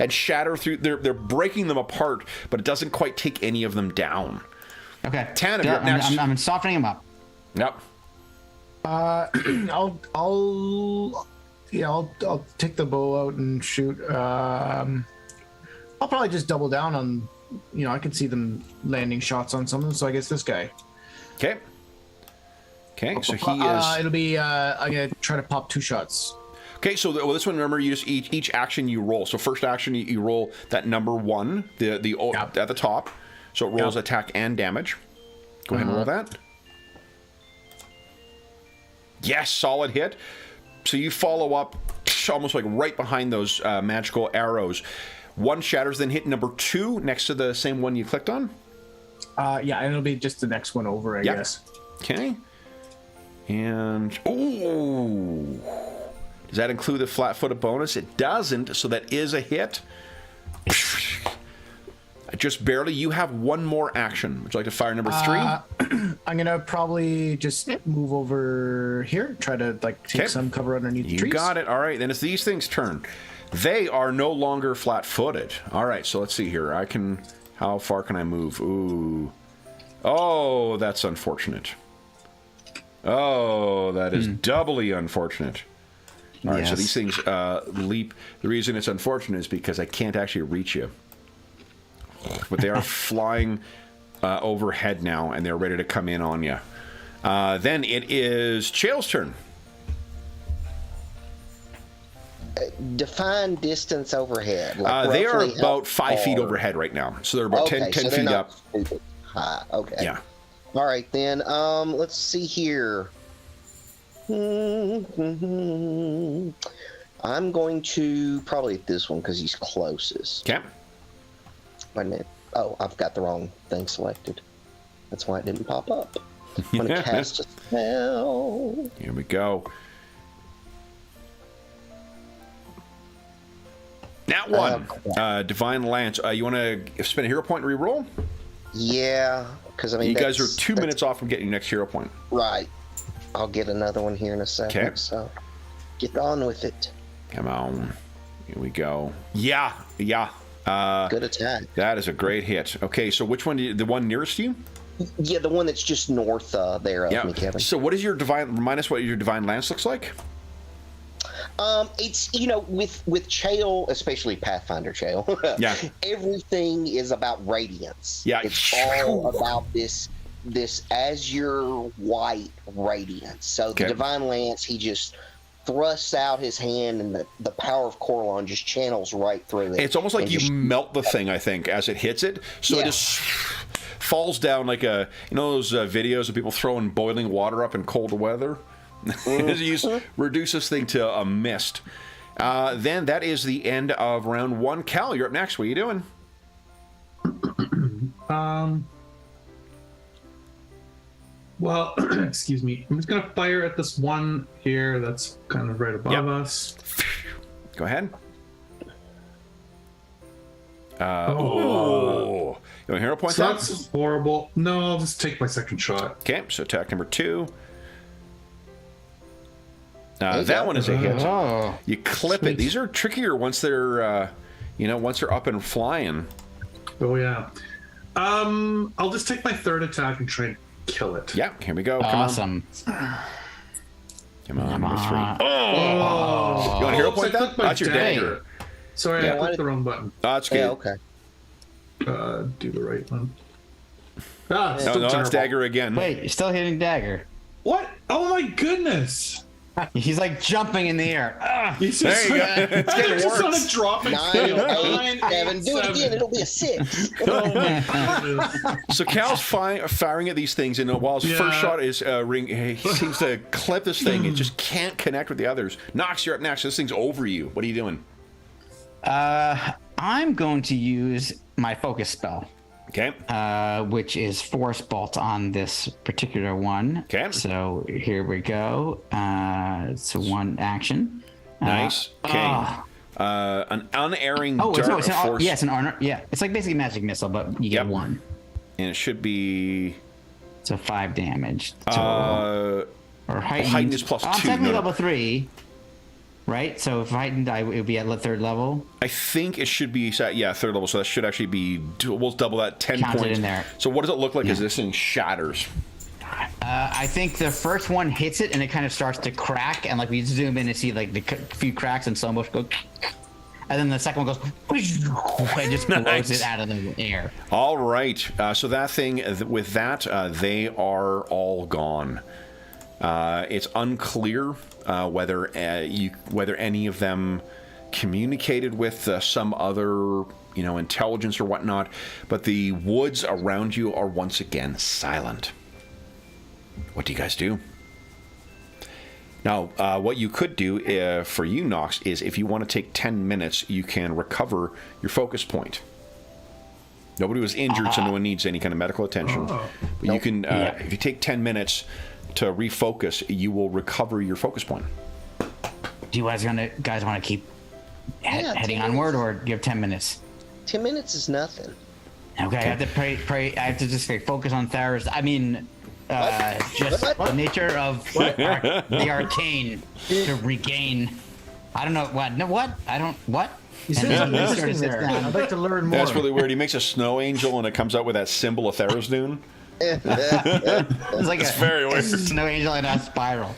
and shatter through. They're breaking them apart, but it doesn't quite take any of them down. Okay. Tanner, Yeah, you're up next. I'm softening him up. Yep. I'll take the bow out and shoot. I'll probably just double down on. I can see them landing shots on something. So I guess this guy. Okay. Okay. So he is. It'll be. I'm gonna try to pop 2 shots. Okay, so this one, remember, you just each action you roll. So first action, you roll that number 1, Yep. at the top. So it rolls attack and damage. Go ahead and roll that. Yes, solid hit. So you follow up almost like right behind those magical arrows. 1 shatters, then hit number 2 next to the same one you clicked on. Yeah, and it'll be just the next one over, I Yep. guess. Okay. And ooh. Does that include the flat-footed bonus? It doesn't, so that is a hit. Just barely. You have 1 more action. Would you like to fire number 3? I'm gonna probably just move over here, try to take Okay. some cover underneath the You trees. got it. All right, then it's these things' turn. They are no longer flat-footed. All right, so let's see here. How far can I move? Ooh. Oh, that's unfortunate. Oh, that is doubly unfortunate. All right, so Yes. these things leap. The reason it's unfortunate is because I can't actually reach you. But they are flying overhead now, and they're ready to come in on you. Then it is Chael's turn. Define distance overhead. They are roughly how about 5 feet far? overhead right now. So they're about 10 so they're feet not up. stupid high. Okay. Yeah. All right then. Let's see here. I'm going to probably hit this one because he's closest. Okay. Wait a minute. Oh, I've got the wrong thing selected. That's why it didn't pop up. I'm going to cast a spell. Here we go. Nat 1. Divine Lance. You want to spend a hero point and reroll? Yeah, because I mean, You guys are that's- 2 minutes off from getting your next hero point. Right. I'll get another one here in a second. Okay. So get on with it. Come on. Here we go. Yeah. Good attack. That is a great hit. Okay, so which one? The one nearest to you? Yeah, the one that's just north there of me, Kevin. So what is your divine? Remind us what your divine lance looks like. It's with Chael, especially Pathfinder Chael. Yeah. Everything is about radiance. Yeah. It's all about this azure white radiance. So the Divine Lance, he just thrusts out his hand, and the power of Corlon just channels right through it. It's almost like you melt the thing, I think, as it hits it. So it just falls down like those videos of people throwing boiling water up in cold weather? Reduce this thing to a mist. Then that is the end of round 1. Cal, you're up next. What are you doing? Well, excuse me. I'm just gonna fire at this one here that's kind of right above us. Go ahead. You want a hero point? So that's horrible. No, I'll just take my second shot. Okay, so attack number 2. That one is a hit. Oh, You clip it. These are trickier once they're, once they're up and flying. Oh yeah. I'll just take my third attack and try and kill it. Yeah, here we go. awesome. Come on, number 3. Oh. You want a hero point I that? clicked my That's your dagger. Sorry, I clicked the wrong button. Oh, that's good. Yeah, okay. Do the right one. No, that's dagger again. Wait, you're still hitting dagger. What? Oh my goodness! He's like jumping in the air. He's There just, you go. It's getting just on worse. a dropping 9, scale. 8, 7. Do it again. It'll be a 6. Oh my goodness. So Cal's firing at these things, and while his first shot is ring, he seems to clip this thing. It just can't connect with the others. Knox, you're up next. This thing's over you. What are you doing? I'm going to use my focus spell, Okay. which is Force Bolt on this particular one. Okay. So here we go. It's one action. Nice. Okay. An unerring Oh, dart it's of force. it's an honor. Yeah, it's like basically magic missile, but you get one. And it should be... So 5 damage. Total. Or heightened is plus 2. Technically No. level 3. Right? So if heightened, it would be at the 3rd level. I think it should be, 3rd level, so that should actually be, we'll double that, 10 Counted points. in there. So what does it look like as this thing shatters? I think the first one hits it and it kind of starts to crack, and like we zoom in and see like the few cracks and slow motion go, and then the second one goes, and just blows it out of the air. All right. So that thing, with that, they are all gone. It's unclear whether any of them communicated with some other, intelligence or whatnot, but the woods around you are once again silent. What do you guys do? Now, what you could do for you, Knox, is if you want to take 10 minutes, you can recover your focus point. Nobody was injured, so no one needs any kind of medical attention. But you can, if you take 10 minutes to refocus, you will recover your focus point. Do you guys want to keep heading 10 onward, or do you have 10 minutes? 10 minutes is nothing. Okay, I have to pray. I have to just focus on Thar's. I mean, just the nature of the arcane to regain. I don't know what. No, what? I don't. What? He says interesting there. I'd like to learn more. That's really weird. He makes a snow angel, and it comes out with that symbol of Tharizdun. It's like It's very weird. Snow angel in a spiral.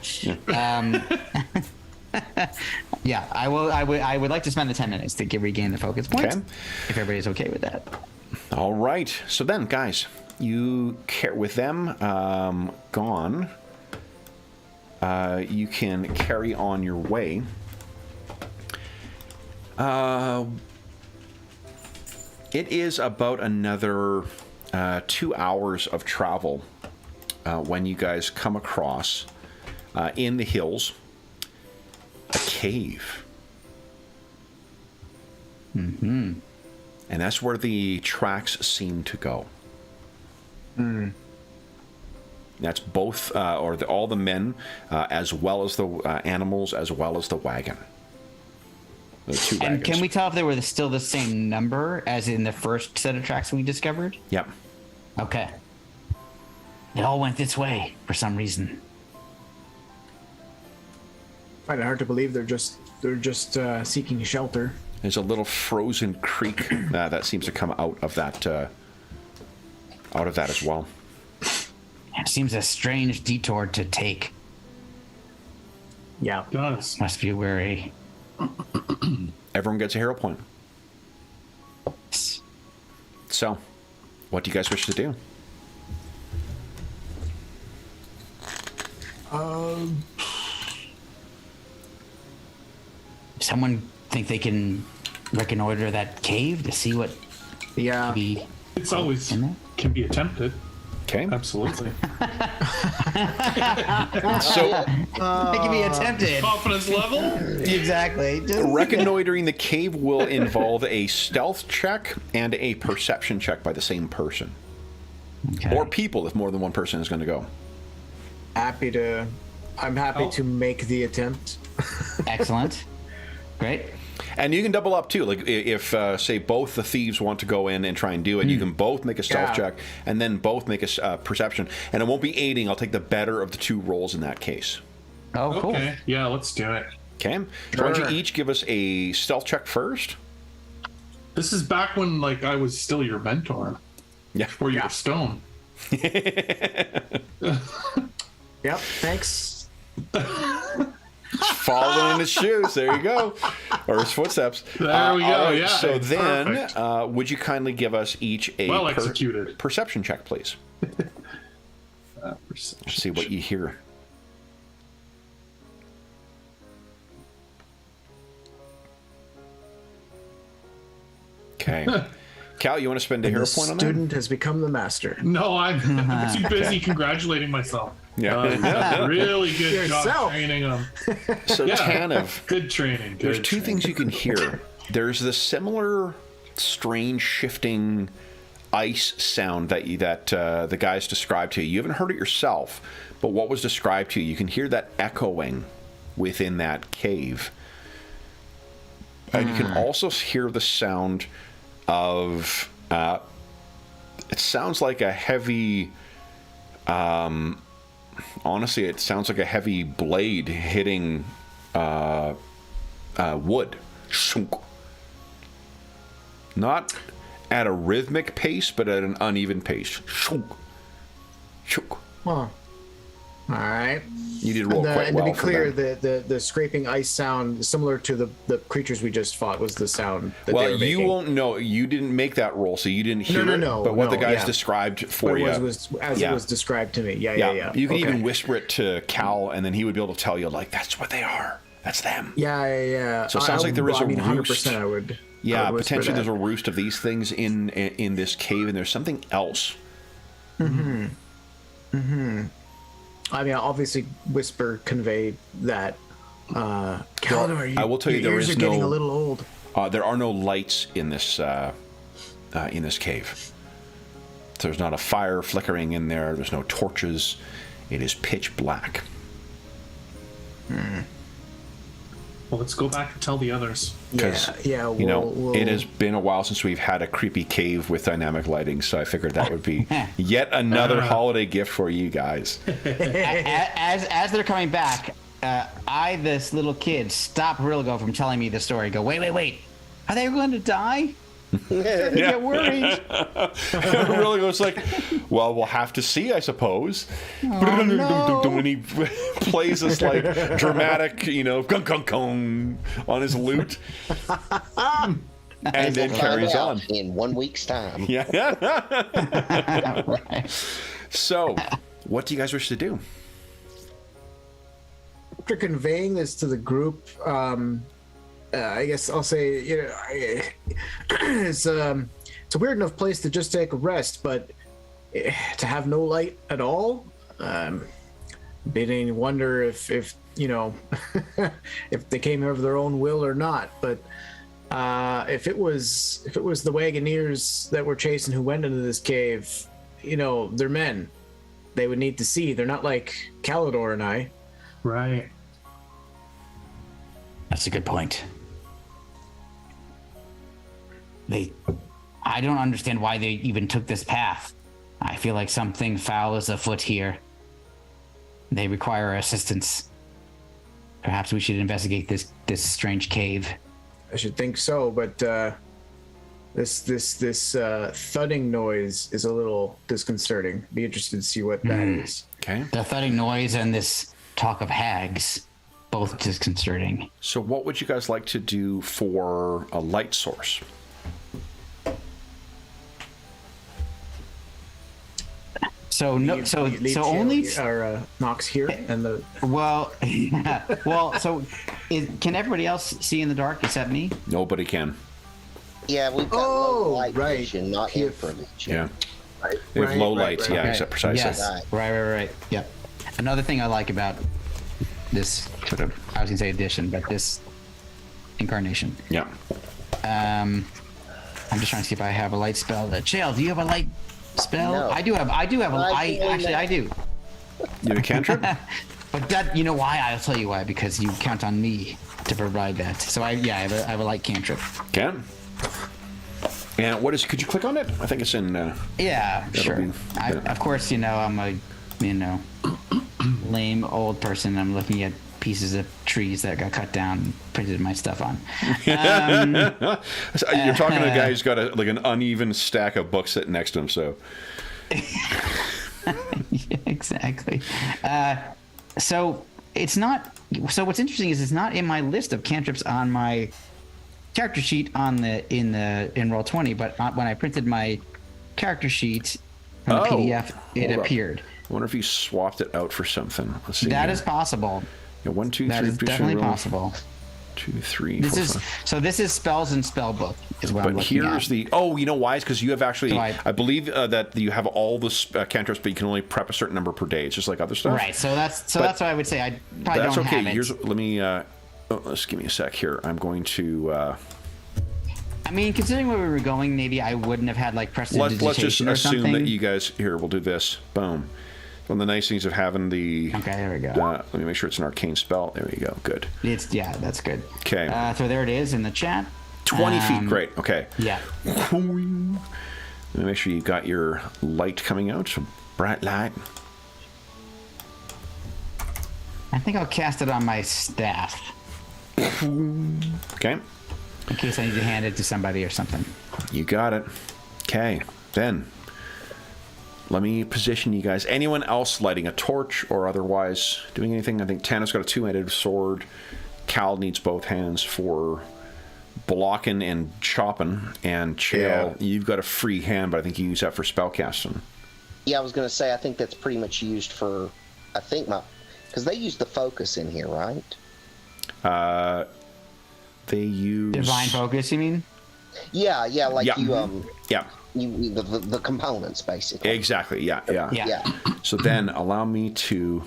Yeah, I will. I would like to spend the 10 minutes to regain the focus points. Okay. If everybody's okay with that. All right. So then, guys, you with them gone. You can carry on your way. It is about another 2 hours of travel when you guys come across in the hills a cave. Mm-hmm. And that's where the tracks seem to go. That's both, all the men, as well as the animals, as well as the wagon. The 2 wagons. And can we tell if they were still the same number as in the first set of tracks we discovered? Yep. Okay. They all went this way for some reason. I find it hard to believe they're just seeking shelter. There's a little frozen creek that seems to come out of that as well. It seems a strange detour to take. Yeah. It does. Must be weary. Everyone gets a hero point. So, what do you guys wish to do? Someone think they can reconnoiter that cave to see what Yeah. be It's always in there? can be attempted. Okay. Absolutely. So, It can be attempted. Confidence level? Exactly. reconnoitering the cave will involve a stealth check and a perception check by the same person. Okay. Or people if more than one person is going to go. I'm happy to make the attempt. Excellent. Great. And you can double up too. Like if say both the thieves want to go in and try and do it, you can both make a stealth Yeah. check and then both make a perception. And it won't be aiding. I'll take the better of the two rolls in that case. Oh, cool. Okay. Yeah, let's do it. Okay. So why don't Sure. you each give us a stealth check first? This is back when like I was still your mentor. Yeah. Or you were stone. Yep. Thanks. Following in his shoes. There you go. Or his footsteps. There we go, all right, yeah, So then, perfect. would you kindly give us each a Well executed. perception check, please? Perception. See what you hear. Okay. Cal, you want to spend a hero The point on that? student has become the master. No, I'm too busy congratulating myself. Yeah. Really good job Yourself. training them. So, Yeah. Tanev, Good training. there's Good two training. things you can hear. There's the similar, strange, shifting ice sound that the guys described to you. You haven't heard it yourself, but what was described to you, you can hear that echoing within that cave. And you can also hear the sound of it sounds like a heavy honestly it sounds like a heavy blade hitting wood. Shunk. Not at a rhythmic pace, but at an uneven pace. Shunk. Shunk. Huh. All right. You did roll quite And well to be for clear, them. the scraping ice sound, similar to the creatures we just fought, was the sound that they Well, were you making. won't know. You didn't make that roll, so you didn't hear it. No, But what the no, guys yeah. described for But you. it was as Yeah. it was described to me. Yeah. You can Okay. even whisper it to Cal, and then he would be able to tell you, like, that's what they are. That's them. Yeah. So it sounds like there is a 100%. roost. I would. Yeah, I would whisper potentially that. there's a roost of these things in this cave, and there's something else. I mean, I'll obviously whisper convey that. Kalador, I will tell you, your there ears is are getting no- a little old. There are no lights in this cave. There's not a fire flickering in there. There's no torches. It is pitch black. Well, let's go back and tell the others. Because, Yeah. you know, we'll- it has been a while since we've had a creepy cave with dynamic lighting, so I figured that would be yet another holiday gift for you guys. As they're coming back, I, this little kid, stop Rilgo from telling me the story. Go, wait. Are they going to die? They're gonna get worried. Really goes like, well, we'll have to see, I suppose. no. And he plays this like dramatic, gong gong gong on his lute, and then We'll carries find on. out in 1 week's time. Yeah. Right. So, what do you guys wish to do? After conveying this to the group, I guess I'll say, it's a weird enough place to just take a rest, but to have no light at all, beginning to wonder if if they came here of their own will or not. But if it was the Wagoneers that were chasing who went into this cave, they're men. They would need to see. They're not like Kalador and I. Right. That's a good point. I don't understand why they even took this path. I feel like something foul is afoot here. They require our assistance. Perhaps we should investigate this strange cave. I should think so, but this thudding noise is a little disconcerting. Be interested to see what that is. Okay. The thudding noise and this talk of hags. both disconcerting. So what would you guys like to do for a light source? So no, so only Knox here and the well, So can everybody else see in the dark except me? Nobody can. Yeah, we've got low light right. vision, not Here. infrared vision. Yeah. They have low light. Yeah, Okay. except precisely. Yes. Right. Yep. Another thing I like about this sort of, I was gonna say edition, but this incarnation. Yeah. I'm just trying to see if I have a light spell. Chael, do you have a light spell? No. I do have I do. I You have a cantrip? But that, you know why? I'll tell you why. Because you count on me to provide that. So I have a light cantrip. Can. And what is? Could you click on it? I think it's in. Yeah, sure. Of course, I'm a lame old person. I'm looking at pieces of trees that got cut down and printed my stuff on. So you're talking to a guy who's got an uneven stack of books sitting next to him. So. Yeah, exactly. So it's not. So what's interesting is it's not in my list of cantrips on my character sheet in Roll20, but when I printed my character sheet from the PDF, it appeared. I wonder if you swapped it out for something. Let's see. That is possible. Yeah, 1, 2, 3. That is definitely possible. 2, 3. This 4, is spells and spell book is what I'm but looking here's at. the. Oh, you know why? It's because you have actually. So I believe that you have all the cantrips, but you can only prep a certain number per day. It's just like other stuff. Right. So that's why I would say I probably That's don't okay. have it. Let me. Let's give me a sec here. I'm going to. I mean, considering where we were going, maybe I wouldn't have had like prestidigitation Let's just or assume something. that you guys here. We'll do this. Boom. One of the nice things of having the. Okay, there we go. Let me make sure it's an arcane spell. There we go. Good. That's good. Okay. So there it is in the chat. 20 feet. Great. Okay. Yeah. Let me make sure you got your light coming out. So bright light. I think I'll cast it on my staff Okay. in case I need to hand it to somebody or something. You got it. Okay. Then let me position you guys. Anyone else lighting a torch or otherwise doing anything? I think Tana's got a two-handed sword. Cal needs both hands for blocking and chopping. And Chael, you've got a free hand, but I think you use that for spellcasting. Yeah, I was going to say, I think that's pretty much used for, because they use the focus in here, right? They use Divine focus, you mean? Yeah, like Yeah. you, the components, basically. Exactly. Yeah. Yeah. So then allow me to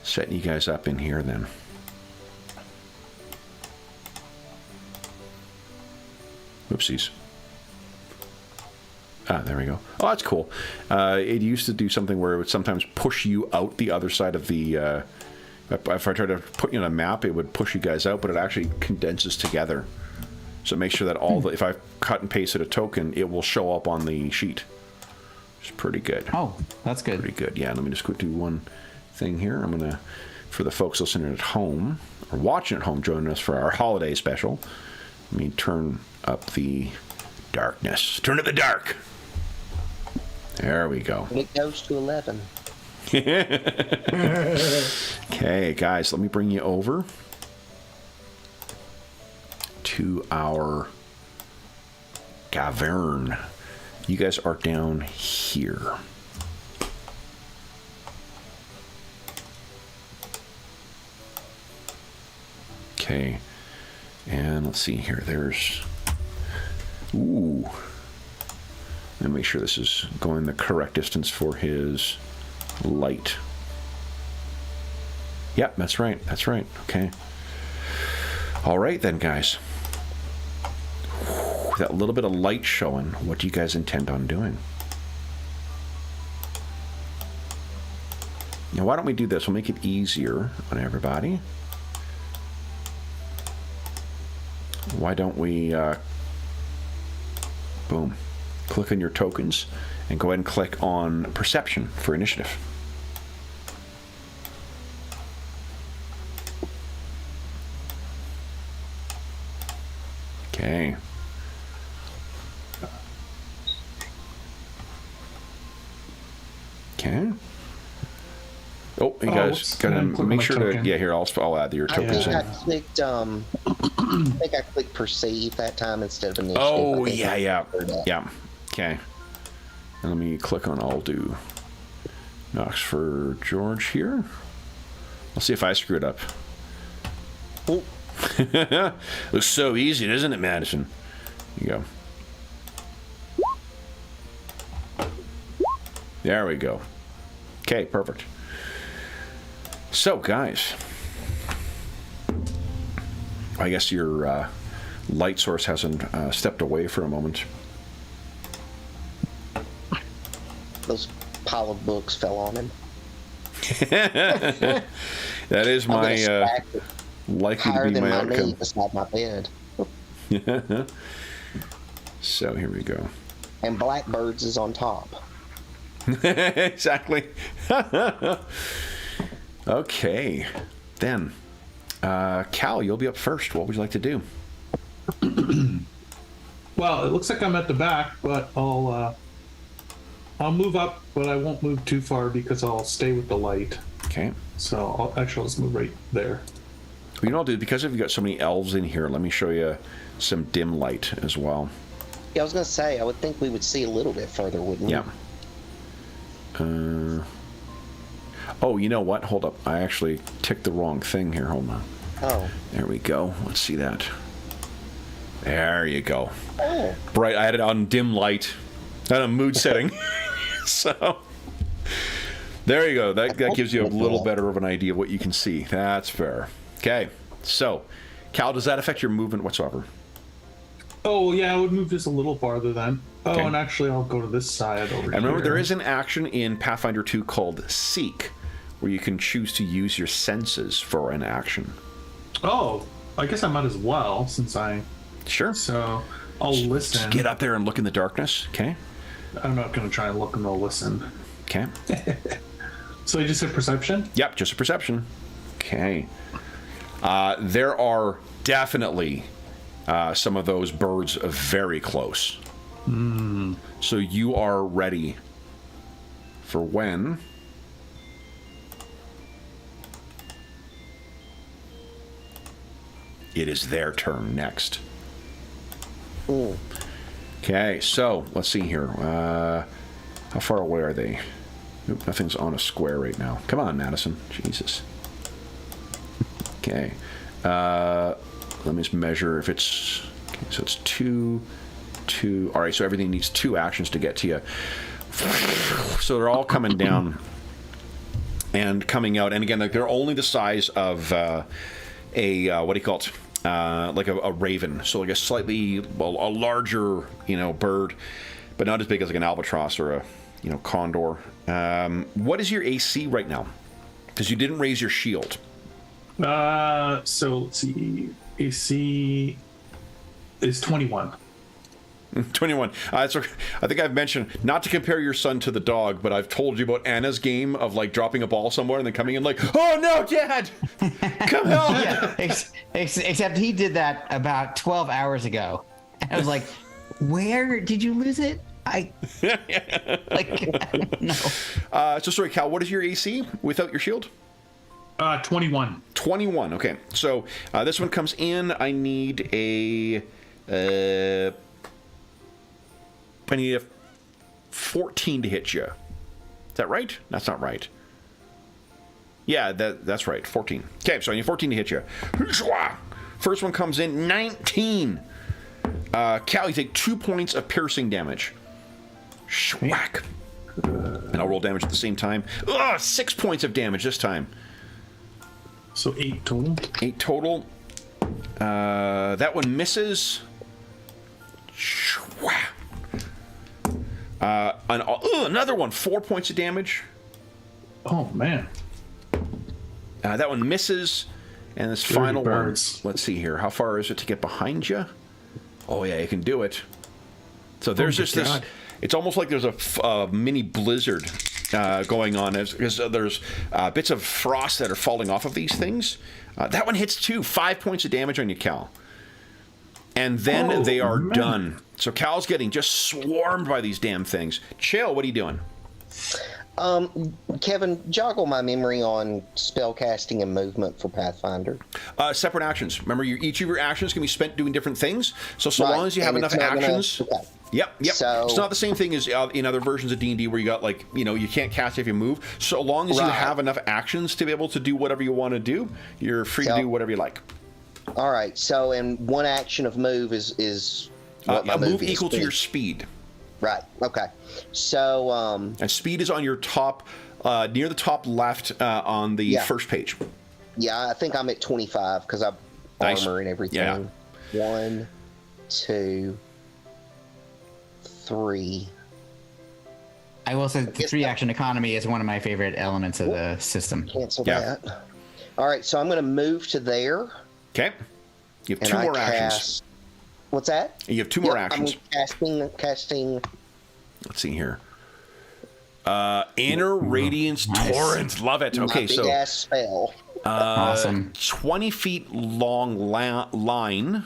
set you guys up in here then. Whoopsies. There we go. Oh, that's cool. It used to do something where it would sometimes push you out the other side of the... if I tried to put you on a map, it would push you guys out, but it actually condenses together. So make sure that all the... If I cut and pasted a token, it will show up on the sheet. It's pretty good. Oh, that's good. Pretty good. Yeah, let me just go do one thing here. I'm going to... For the folks listening at home, or watching at home, joining us for our holiday special, let me turn up the darkness. Turn up the dark! There we go. It goes to 11. Okay, guys, let me bring you over to our cavern. You guys are down here. Okay, and let's see here. There's... Ooh. Let me make sure this is going the correct distance for his light. Yep, that's right. That's right. Okay. All right then, guys. That little bit of light showing. What do you guys intend on doing? Now, why don't we do this? We'll make it easier on everybody. Why don't we... boom. Click on your tokens and go ahead and click on Perception for initiative. Okay. Okay. Oh, you guys whoops. gotta Click on make my sure token. to. Yeah, here I'll add your I tokens think in. I clicked. I think I clicked perceive that time instead of initiative. Oh, I think I yeah. prefer that. Yeah. Okay. And let me click on I'll do Knox for George here. I'll see if I screw it up. Oh. Looks so easy, doesn't it, Madison? Here you go. There we go. Okay, perfect. So, guys, I guess your light source hasn't stepped away for a moment. Those pile of books fell on him. That is I'm gonna my stack it likely higher to be than my my knee outcome. beside my bed. So here we go. And Blackbirds is on top. Exactly. Okay, then Cal, you'll be up first. What would you like to do? Well, it looks like I'm at the back, but I'll move up, but I won't move too far because I'll stay with the light. Okay. So I'll just move right there. Well, you know, dude, because we've got so many elves in here, let me show you some dim light as well. Yeah, I was gonna say I would think we would see a little bit further, wouldn't Yeah. you? Oh, you know what? Hold up. I actually ticked the wrong thing here. Hold on. Oh. There we go. Let's see that. There you go. Oh. Bright. I had it on dim light. On a mood setting. So there you go. That gives you a little better of an idea of what you can see. That's fair. Okay. So, Cal, does that affect your movement whatsoever? Oh, yeah, I would move just a little farther then. Oh, Okay. and actually, I'll go to this side over And remember, here. there is an action in Pathfinder 2 called Seek, where you can choose to use your senses for an action. Oh, I guess I might as well, since I... Sure. So, I'll listen. Just get up there and look in the darkness. Okay. I'm not going to try and look and I'll listen. Okay. So you just said perception? Yep, just a perception. Okay. There are definitely some of those birds very close. So you are ready for when it is their turn next. Ooh. Okay, so let's see here. How far away are they? Oop, nothing's on a square right now. Come on, Madison. Jesus. Okay. Let me just measure if it's... Okay, so it's 2, 2... All right, so everything needs 2 actions to get to you. So they're all coming down and coming out. And again, they're only the size of what do you call it? Like a raven. So like a slightly... a larger, bird, but not as big as like an albatross or a, condor. What is your AC right now? Because you didn't raise your shield. So let's see. AC is 21. 21. So I think I've mentioned not to compare your son to the dog, but I've told you about Anna's game of like dropping a ball somewhere and then coming in like, oh no, Dad, come help. Yeah, except he did that about 12 hours ago. And I was like, where did you lose it? I don't know. So sorry, Cal, what is your AC without your shield? 21. 21. Okay. So this one comes in. I need a 14 to hit you. Is that right? That's not right. Yeah, that's right. 14. Okay, so I need 14 to hit you. First one comes in, 19. Cal, you take 2 points of piercing damage. Whack. And I'll roll damage at the same time. 6 points of damage this time. So 8 total. 8 total. That one misses. Another one. 4 points of damage. Oh, man. That one misses. And this Dirty final birds. one. Let's see here. How far is it to get behind you? Oh, yeah, you can do it. So there's just this. God. It's almost like there's a mini blizzard going on because there's bits of frost that are falling off of these things. That one hits too. 5 points of damage on you, Cal. And then they are done. So Cal's getting just swarmed by these damn things. Chill, what are you doing? Kevin, joggle my memory on spell casting and movement for Pathfinder. Separate actions. Remember, each of your actions can be spent doing different things. So Right, long as you have and enough it's not gonna- actions. okay. Yep. So- It's not the same thing as in other versions of D&D where you got like, you can't cast if you move. So long as you Right. have enough actions to be able to do whatever you want to do, you're free to So- do whatever you like. All right. So, and one action of move is what my A move is, equal to speed. your speed. Right. Okay. So, And speed is on your top, near the top left on the Yeah. first page. yeah, I think I'm at 25 because I'm Nice. armor and everything. Yeah. 1, 2, 3. I will say the guess 3-action economy is one of my favorite elements of the system. Cancel Yeah. that. All right. So I'm going to move to there. Okay. You have And two I more actions. cast. What's that? You have two more Yep, actions. I'm casting. Let's see here. Inner Radiance Nice. Torrent. Love it. My Okay, big so ass spell. Awesome. 20 feet long line.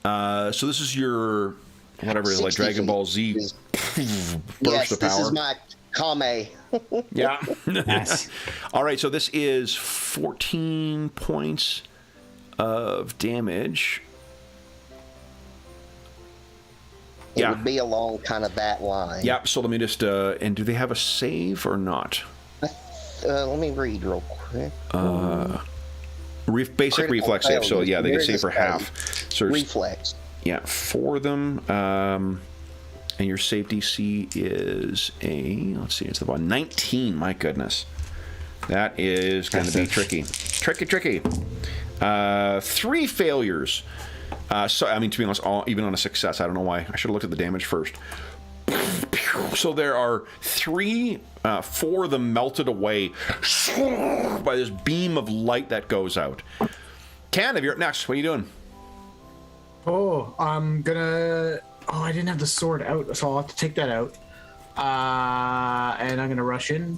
So this is your whatever it is, like 60 Dragon feet Ball Z is- burst Yes, of this power. is my Kame. Yeah. Nice. All right, so this is 14 points of damage. It Yeah. would be along kind of that line. Yep. So let me just and do they have a save or not? Let me read real quick. Basic Critical reflex save. So failures. yeah, they Where get is save for this half. So there's, Reflex. yeah, 4 of them. And your save DC is let's see, it's the one 19. My goodness, that is going to be tricky. Tricky. 3 failures. So I mean, to be honest, even on a success, I don't know why. I should have looked at the damage first. So there are 3, 4 of them melted away by this beam of light that goes out. Can, you're up next. What are you doing? Oh, I'm gonna. Oh, I didn't have the sword out, so I'll have to take that out. And I'm gonna rush in,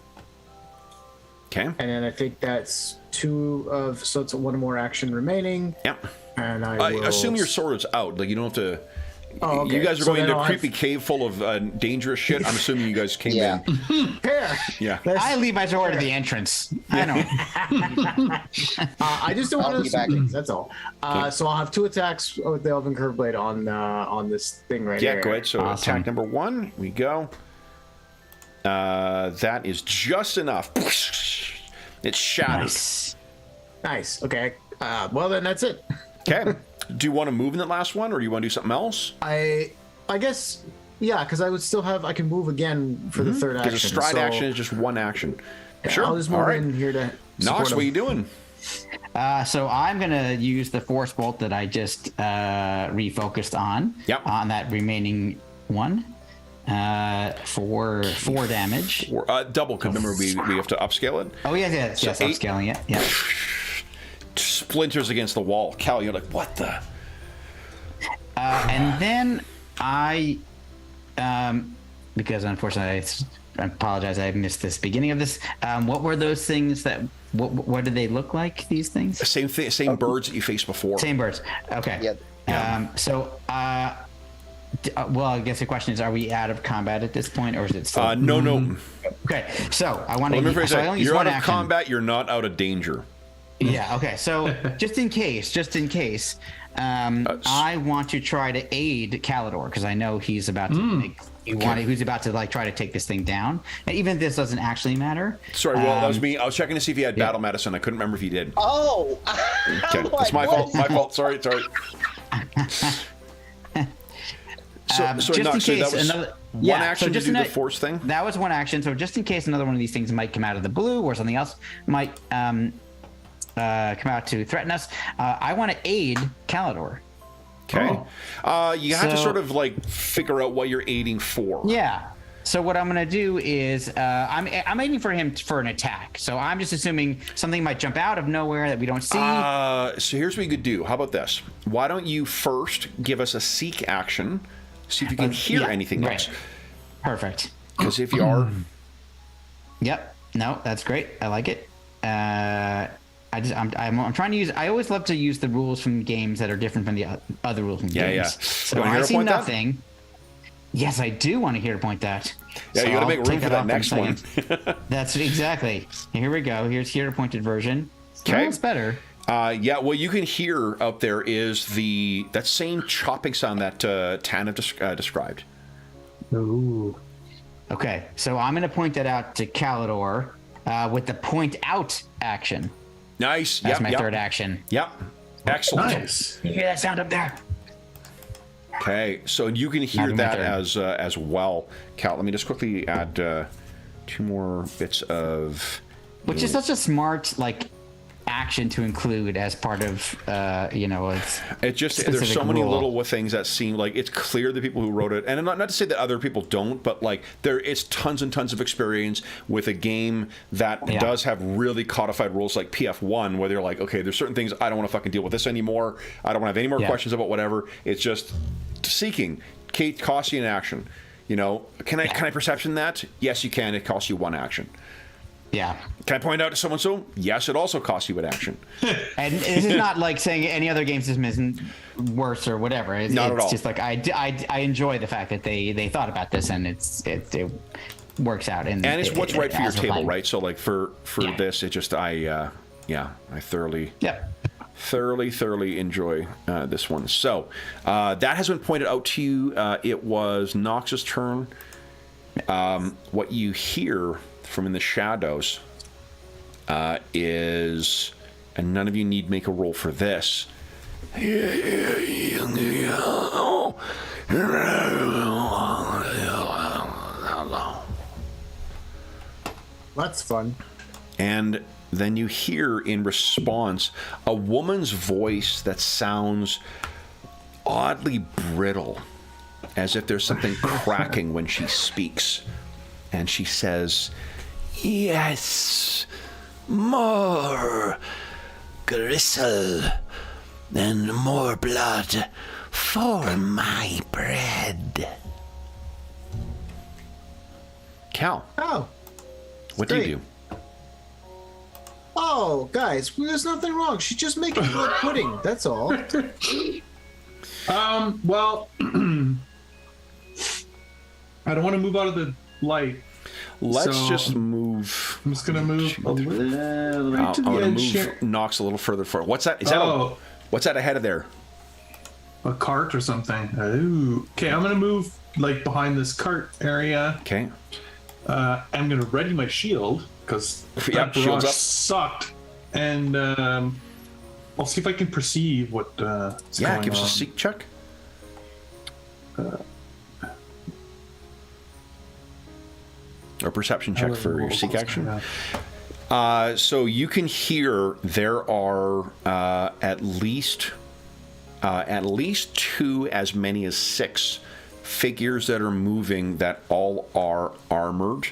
Okay. and then I think that's 2 of. So it's 1 more action remaining. Yep. And I I will assume your sword is out. Like you don't have to. Oh, okay. You guys are So going then into a I'll creepy have- cave full of dangerous shit. I'm assuming you guys came Yeah. in. Here. Yeah. I leave my sword at the entrance. I know. I just don't I'll want be to back. things. That's all. So I'll have 2 attacks with the Elven Curve Blade on this thing right Yeah, here. go ahead. So Awesome. attack number 1. Here we go. That is just enough. It's shattered. Nice. Nice. Okay. Well, then that's it. Okay. Do you want to move in that last one, or do you want to do something else? I guess, yeah, because I would still have. I can move again for the third action. Because a stride so action is just 1 action. yeah, Sure. I'll just All move right. in here to. Knox, support what are him. you doing? So I'm gonna use the Force Bolt that I just refocused on. Yep. On that remaining one. For 4 damage. Or, double, because remember we have to upscale it. Oh yes, So yes, 8 upscaling it. Yeah. splinters against the wall. Cal, you're like, what the? And then I, because unfortunately I apologize, I missed this beginning of this. What were those things that? What did they look like? These things? Same thing, same birds that you faced before. Same birds. Okay. Yep. Well, I guess the question is: are we out of combat at this point, or is it still? No. Okay. So I want Let me to. rephrase So I that. only use You're out one of action. combat. You're not out of danger. Yeah. Okay. So just in case, I want to try to aid Kalador because I know he's about to he's about to like try to take this thing down. And even if this doesn't actually matter. Sorry, well, that was me. I was checking to see if you had battle medicine. I couldn't remember if you did. Oh. Okay, I'm it's like, my what fault. is My fault. Sorry. So just Knox, in so case that was another one action to just do the in a- force thing. That was one action. So just in case another one of these things might come out of the blue or something else might come out to threaten us, I want to aid Kalador. Okay. You have to So- sort of like figure out what you're aiding for. Yeah. So what I'm gonna do is I'm aiming for him for an attack. So I'm just assuming something might jump out of nowhere that we don't see. So here's what you could do. How about this? Why don't you first give us a seek action, see if you can hear Yeah, anything right. else. Perfect. Because if you are, Yep. No, that's great. I like it. I'm trying to use. I always love to use the rules from games that are different from the other rules from Yeah, games. yeah. So You wanna I hero see point that? nothing. Yes, I do want to hear point that. Yeah, So you got to I'll make room take for that that off in a next one. second. That's exactly. Here we go. Here's hero pointed version. Okay. That's better. Yeah, what you can hear out there is that same chopping sound that Tan have described. Ooh. Okay, so I'm going to point that out to Kalador with the point out action. Nice. That's Yep, my third action. Yep. Excellent. Nice. You hear that sound up there? Okay, so you can hear Having my that turn. as well. Cal, let me just quickly add 2 more bits of... Which is such a smart, action to include as part of, It just there's specific so many rule. little things that seem like it's clear the people who wrote it, and not to say that other people don't, but there is tons and tons of experience with a game that does have really codified rules like PF1, where they're like, okay, there's certain things I don't want to fucking deal with this anymore. I don't want to have any more questions about whatever. It's just seeking. Kate costs you an action. Can I perception that? Yes, you can. It costs you 1 action. Yeah. Can I point out to someone so? Yes, it also costs you an action. And this is not like saying any other game system isn't worse or whatever. Not at all. It's just like I enjoy the fact that they thought about this and it works out. And it's what's right for your as table, refined. right? So for this, it just I thoroughly thoroughly enjoy this one. So that has been pointed out to you. It was Knox's turn. What you hear from in the shadows is, and none of you need make a roll for this. That's fun. And then you hear in response a woman's voice that sounds oddly brittle, as if there's something cracking when she speaks. And she says, "Yes, more gristle and more blood for my bread." Cal, Oh. what do you great. do? Oh, guys, there's nothing wrong. She's just making blood pudding. That's all. Well, I don't want to move out of the light. Let's So- just move. I'm just gonna move a little right to I'm the gonna edge move here. Knox a little further forward. What's that? Is that what's that ahead of there? A cart or something. Ooh. Okay, I'm gonna move behind this cart area. Okay. I'm gonna ready my shield because Yep, that shield's barrage up. sucked, and I'll see if I can perceive what. Is Yeah, going give us a on. seek check. Or perception check for your seek action. So you can hear there are at least 2, as many as 6 figures that are moving that all are armored,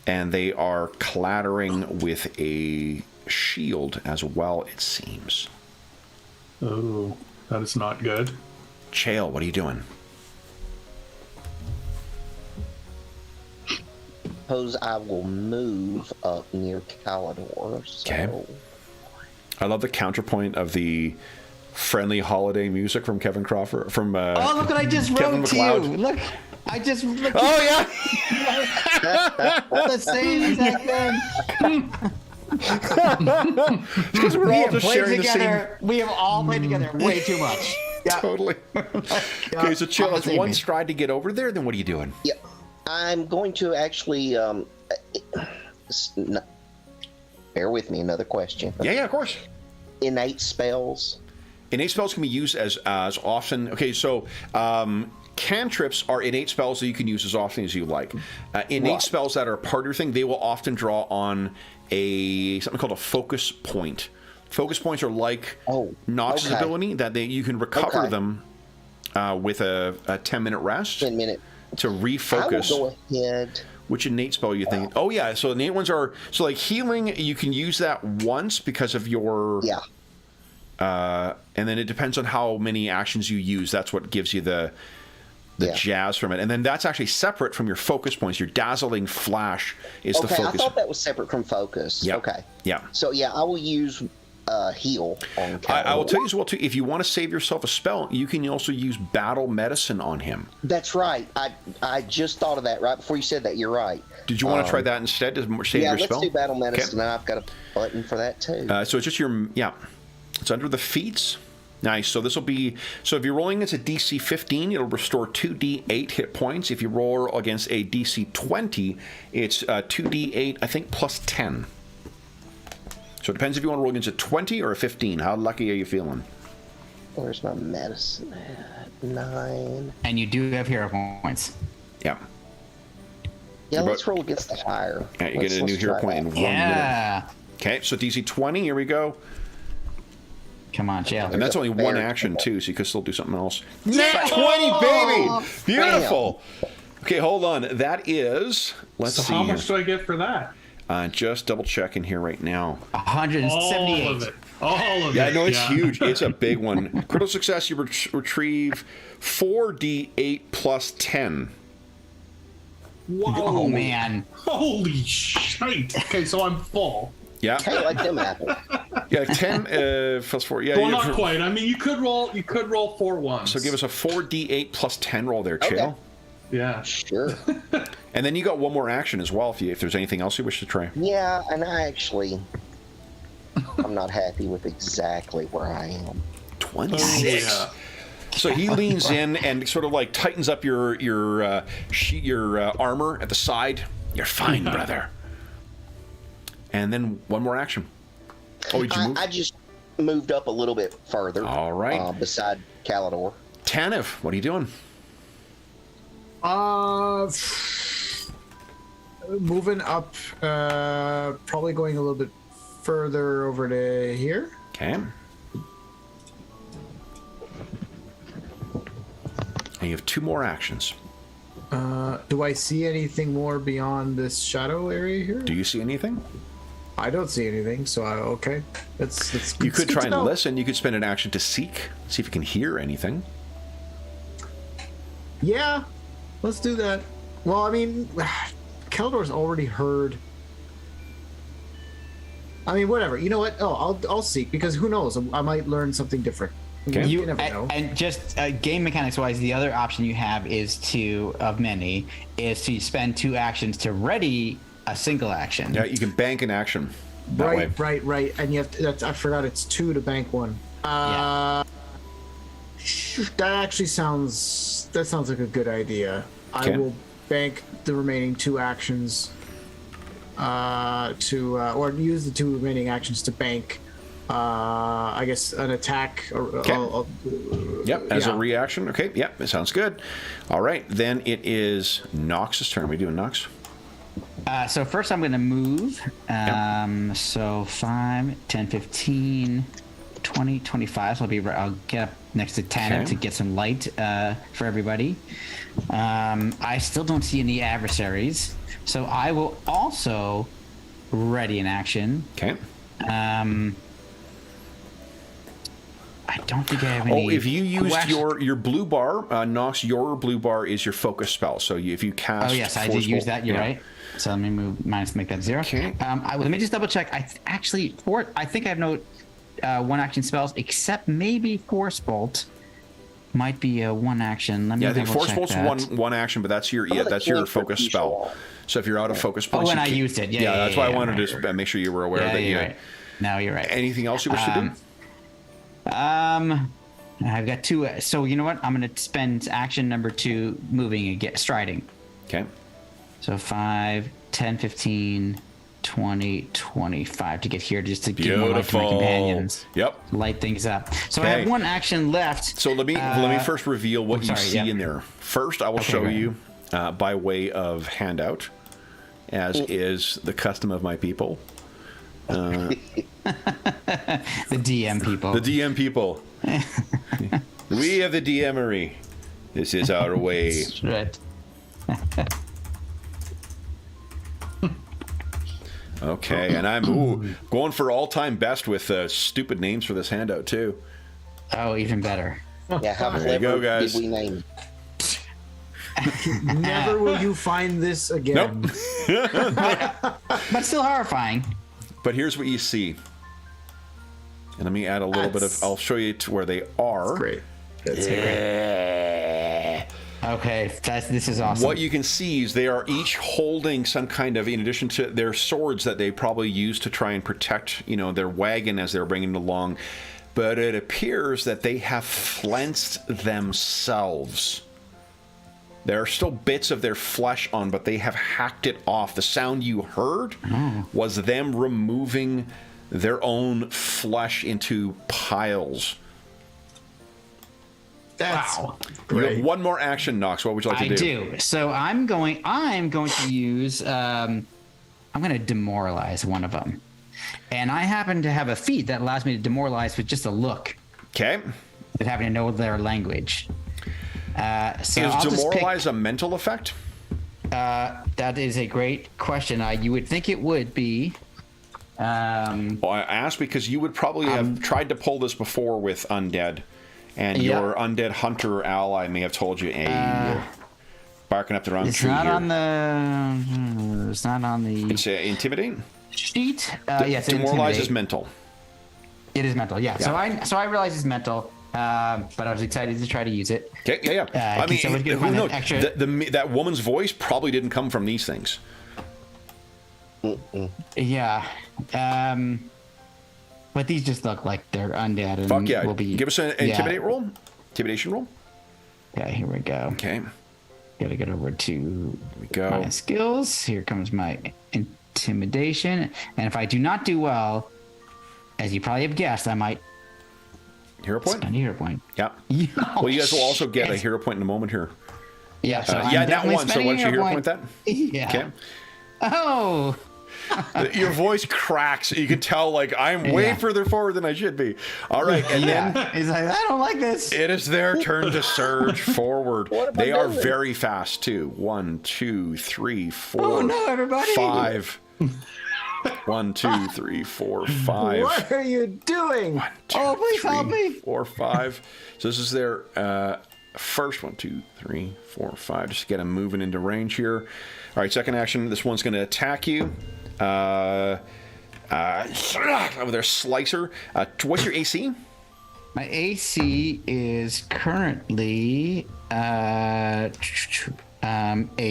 and they are clattering with a shield as well, it seems. Oh, that is not good. Chael, what are you doing? Suppose I will move up near Kalador. So. Okay. I love the counterpoint of the friendly holiday music from Kevin Crawford from Oh, look what I just Kevin wrote to MacLeod. you. Look, I just look Oh yeah. the same exact thing. Because we're We all have just played sharing the same. together. We have all played together way too much. Totally. Okay, so Chill, it's one stride to get over there. Then what are you doing? Yeah, I'm going to actually. Bear with me. Another question. Yeah, of course. Innate spells. Innate spells can be used as often. Okay, so cantrips are innate spells that you can use as often as you like. Innate Right. spells that are part of your thing, they will often draw on something called a focus point. Focus points are like Knox's okay. ability that you can recover them with a 10-minute rest 10 minute. to refocus. I will go ahead. Which innate spell you think? Oh yeah, so innate ones are like healing. You can use that once because of your and then it depends on how many actions you use. That's what gives you the jazz from it. And then that's actually separate from your focus points. Your dazzling flash is the Okay, I focus. thought that was separate from focus. Yep. Okay. Yeah. So yeah, I will use heal on I will Kalador. tell you as well too. If you want to save yourself a spell, you can also use battle medicine on him. That's right. I just thought of that right before you said that. You're right. Did you want to try that instead to save Yeah, your let's spell? do battle medicine. Okay. I've got a button for that too. So it's just your It's under the feats. Nice. So this will be, so if you're rolling against a DC 15, it'll restore 2d8 hit points. If you roll against a DC 20, it's 2d8, I think, plus 10. So it depends if you want to roll against a 20 or a 15. How lucky are you feeling? Where's my medicine at? 9. And you do have hero points. Yeah. Yeah, let's roll against the higher. Yeah, you get a new hero point in 1 minute. Yeah. Okay, so DC 20, here we go. Come on, jail. And that's a only one bear. action, too, so you could still do something else. Nat 20, baby! Beautiful! Okay, hold on. That is, let's So see. how much do I get for that? Just double checking here right now. 178. All of it. All of Yeah, it. no, it's huge. It's a big one. Critical success, you retrieve 4d8 plus 10. Wow. Oh, man. Holy shit. Okay, so I'm full. Yeah, Hey, like them apples. yeah, 10 plus 4. Yeah, Well, you- not quite. I mean, you could roll 4 ones. So give us a 4d8 plus 10 roll there, Chael. Okay. Yeah. Sure. And then you got one more action as well if there's anything else you wish to try. Yeah, and I'm not happy with exactly where I am. 26. Yeah. So he leans in and sort of like tightens up your armor at the side. You're fine, brother. And then one more action. Oh, did you move? I just moved up a little bit further. All right. Beside Kalador. Tanev, what are you doing? Moving up, probably going a little bit further over to here. Okay. And you have 2 more actions. Do I see anything more beyond this shadow area here? Do you see anything? I don't see anything, so okay. That's You could good try to and know. listen. You could spend an action to seek, see if you can hear anything. Yeah, let's do that. Well, I mean, Kalador's already heard. I mean, whatever. You know what? Oh, I'll seek, because who knows? I might learn something different. Okay. You never know. And just game mechanics wise, the other option you have is to spend 2 actions to ready a single action. Yeah, you can bank an action that way. Right. And you have to, I forgot it's 2 to bank 1. Yeah. That actually sounds like a good idea. Okay. I will bank the remaining 2 actions or use the 2 remaining actions to bank I guess an attack. Okay. Yep, as a reaction. Okay, yep, it sounds good. All right, then it is Knox's turn. What are we doing, Knox? So first I'm going to move. So 5, 10, 15, 20, 25. So I'll get up next to 10 to get some light for everybody. I still don't see any adversaries. So I will also ready an action. Okay. I don't think I have any. Oh, if you used Well, your blue bar, Knox, your blue bar is your focus spell. So if you cast... Oh, yes, I did Force use Bolt- that. You're yeah. right. So let me make that 0. Okay. Let me just double check. I think I have no one action spells except maybe Force Bolt might be a 1 action. Let me Yeah, I think double Force check Bolt's that. one action, but that's your Thought it that's your came for focus control. spell. So if you're out of focus points... when you I can't- used it. Yeah, that's why I wanted right, to right. make sure you were aware Yeah, that you're right. No, you're right. Anything else you wish to do? I've got 2. So you know what? I'm going to spend action number 2 moving again, striding. Okay. So 5, 10, 15, 20, 25 to get here just to give more light to my Beautiful. companions. Yep. Light things up. So I Okay. have 1 action left. So let me first reveal what you see in there. First, I will show right. you by way of handout, as is the custom of my people. The DM people. The DM people. We have the DMery. This is our way. Right. Okay, and I'm going for all-time best with stupid names for this handout too. Oh, even better. Yeah, how There you clever go, guys. did we name it? Never will you find this again. Nope. But still horrifying. But here's what you see. And let me add a little bit of. I'll show you to where they are. Great. That's Okay, this is awesome. What you can see is they are each holding some kind of, in addition to their swords that they probably used to try and protect, their wagon as they're bringing it along. But it appears that they have flensed themselves. There are still bits of their flesh on, but they have hacked it off. The sound you heard was them removing their own flesh into piles. wow. You have one more action, Knox. What would you like to do? I do. So I'm going to use. I'm going to demoralize one of them, and I happen to have a feat that allows me to demoralize with just a look. Okay. With having to know their language. So Is I'll demoralize a mental effect? that is a great question. You would think it would be. Well, I asked because you would probably have tried to pull this before with undead, and your undead hunter ally may have told you, "Hey, you're barking up the wrong tree here." It's not on the. It's intimidate. Sheet. Yes, Demoralize is mental. It is mental. Yeah. So I realize it's mental. But I was excited to try to use it. Okay. Yeah. I mean, who knows? Extra... That woman's voice probably didn't come from these things. Yeah. But these just look like they're undead. And Fuck yeah. will be, Give us an intimidate roll. Intimidation roll. Okay, here we go. Okay. Gotta get over to my skills. Here comes my intimidation. And if I do not do well, as you probably have guessed, I might hero point? spend a hero point. Yeah. Well, you guys will also get a hero point in a moment here. Yeah. So that one. So why don't you hero point that? Yeah. Okay. Oh. Your voice cracks. You can tell, like, I'm way further forward than I should be. All right, and then he's like, I don't like this. it is their turn to surge forward. They are very fast too. 1, 2, 3, 4. Oh no, everybody! 5. 1, 2, 3, 4, 5. What are you doing? 1, 2, please 3, help me. 4, 5. So this is their first 1, 2, 3, 4, 5. Just get them moving into range here. All right, second action. This one's going to attack you. With their slicer. What's your AC? My AC is currently a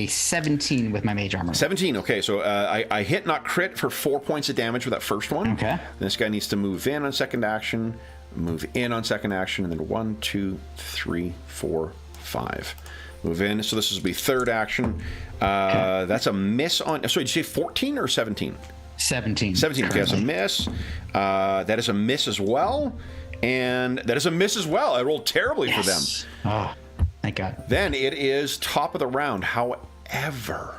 17 with my mage armor. 17. Okay, so I hit, not crit, for 4 points of damage with that first one. Okay. This guy needs to move in on second action, move in on second action, and then 1, 2, 3, 4, 5. Move in. So this will be third action. Okay. That's a miss on. Sorry, did you say 14 or 17? 17. 17. Okay, that's a miss. That is a miss as well. And that is a miss as well. I rolled terribly for them. Oh, thank God. Then it is top of the round. However,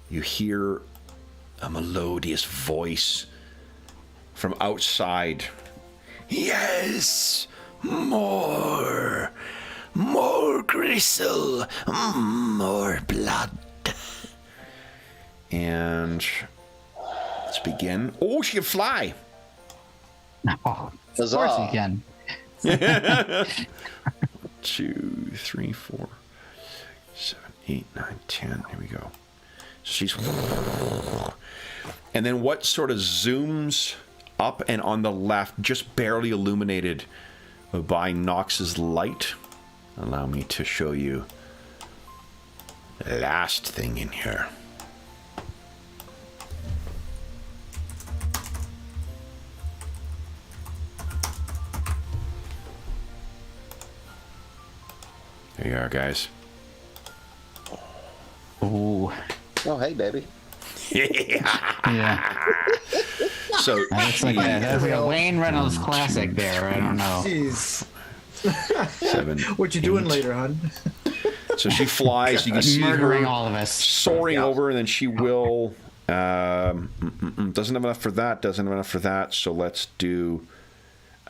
you hear a melodious voice from outside. Yes, more gristle, more blood. And let's begin. Oh, she can fly. Oh, of course you can. 2, 3, 4, 7, 8, 9, 10. Here we go. She's, and then what sort of zooms up and on the left, just barely illuminated by Knox's light. Allow me to show you the last thing in here. There you are, guys. Ooh. Oh, hey, baby. Yeah. So That's like a Wayne Reynolds classic there. I don't know. Jeez. 7. What you doing later, hon? So she flies. You can see Murdering her all of us. soaring over, and then she will. Doesn't have enough for that. Doesn't have enough for that. So let's do.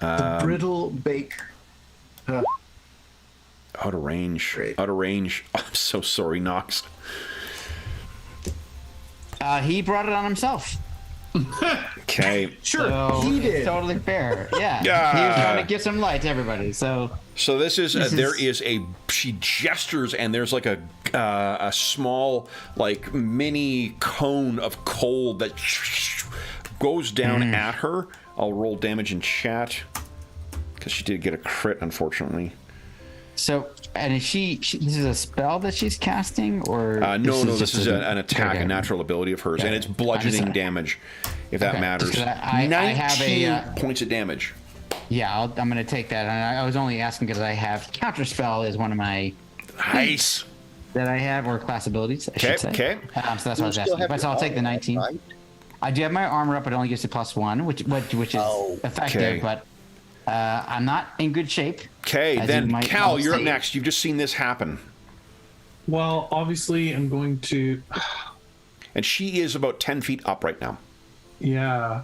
The brittle baker. Out of range. Great. Out of range. I'm so sorry, Knox. He brought it on himself. Okay. Sure, So he it's did. totally fair. Yeah. Yeah. He was trying to give some light to everybody. So So she gestures and there's like a small like mini cone of cold that goes down at her. I'll roll damage in chat because she did get a crit, unfortunately. So, and is this is a spell that she's casting, or No, this just is a- an attack, okay. a natural ability of hers, Okay. and it's bludgeoning I'm just- damage, if that Okay, matters. just 'cause I have 19 points of damage. Yeah, I'm gonna take that. And I was only asking because I have counterspell is one of my Nice. that I have, or class abilities, I should say. Okay. So that's what I was You still asking. have But so your I'll take the armor, 19. right? I do have my armor up, but it only gives it +1, which is Oh. effective. Okay. But I'm not in good shape. Okay, as then you might Cal, all you're up see. next. You've just seen this happen. Well, obviously, I'm going to. And she is about 10 feet up right now. Yeah.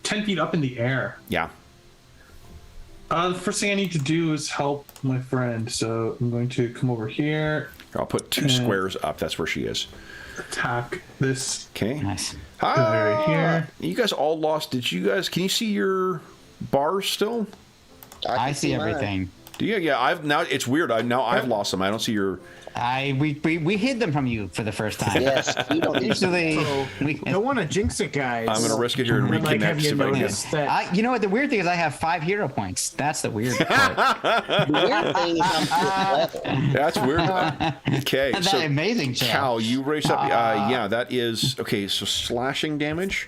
10 feet up in the air. Yeah. The first thing I need to do is help my friend. So I'm going to come over here, I'll put 2 squares up. That's where she is. attack this Okay. Nice. right here. You guys all lost. Can you see your bars still? I can see mine. everything. Do you? Yeah, it's weird. I've lost them. I don't see your. We hid them from you for the first time. Yes, you don't need to. Usually, So, we, don't want to jinx it, guys. I'm gonna risk it here and But, like, reconnect. have See you if I can. noticed that? you know what? The weird thing is I have 5 hero points. That's the weird part. The weird thing is I'm fifth level. That's weird. Okay, That's so amazing, Chad. Cal, you race up. Yeah, that is okay. So slashing damage.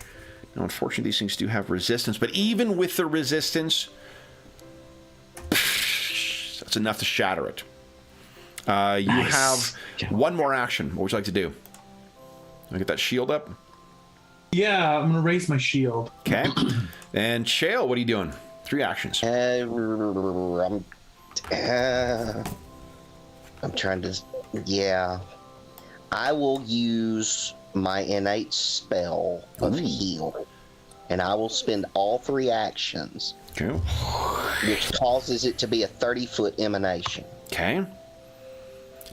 Now, unfortunately, these things do have resistance, but even with the resistance, that's enough to shatter it. You Nice. have one more action. What would you like to do? I get that shield up. Yeah, I'm gonna raise my shield. Okay. And Shale, what are you doing? 3 actions. I'm trying to. Yeah. I will use my innate spell of heal, and I will spend all 3 actions, Okay. which causes it to be a 30-foot emanation. Okay.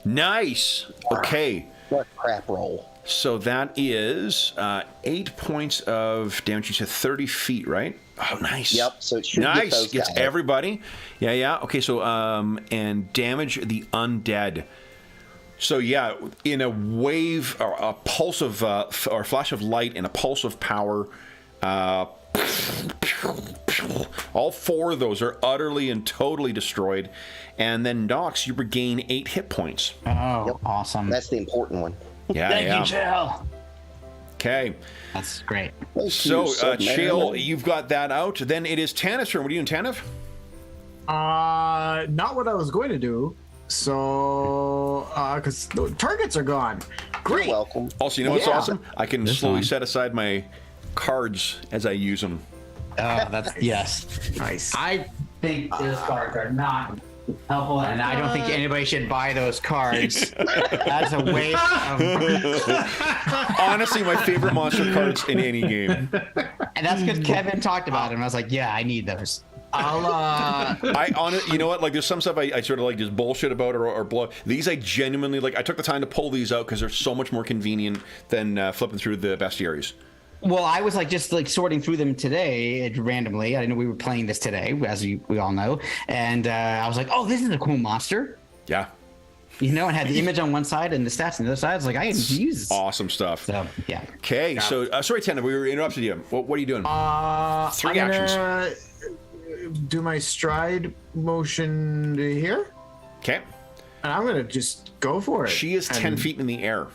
Nice. Okay. What a crap roll. So that is 8 points of damage. You said 30 feet, right? Oh, nice. Yep, so it should get nice. those Gets guys. everybody. Yeah. Okay, so and damage the undead. So yeah, in a wave or a pulse of or a flash of light and a pulse of power, all 4 of those are utterly and totally destroyed. And then Knox, you regain 8 hit points. Oh, awesome. That's the important one. Yeah, Thank yeah. you, Chell. Okay. That's great. Thank So, you, Submariner. Chael, you've got that out. Then it is Tanith's turn. What are you doing, Tanith? Not what I was going to do. So, because the targets are gone. Great. You're welcome. Also, you know what's Yeah. awesome? I can This slowly one. set aside my cards as I use them. Oh, that's yes. Nice. I think those cards are not helpful, and I don't think anybody should buy those cards. That's a waste of. Honestly, my favorite monster cards in any game. And that's because Kevin talked about it, and I was like, yeah, I need those. You know what? Like, there's some stuff I sort of like just bullshit about or blow. These I genuinely like. I took the time to pull these out because they're so much more convenient than flipping through the bestiaries. Well, I was just sorting through them today randomly. I didn't know we were playing this today, as we all know. And I was like, oh, this is a cool monster. Yeah, You know, and had the image on one side and the stats on the other side. I was like, I can use this. awesome stuff. So, yeah. Okay, so sorry, Tanith, we were interrupted you. What are you doing? 3 I'm actions. gonna do my stride motion to here, Okay, and I'm gonna just go for it. she is 10 feet in the air.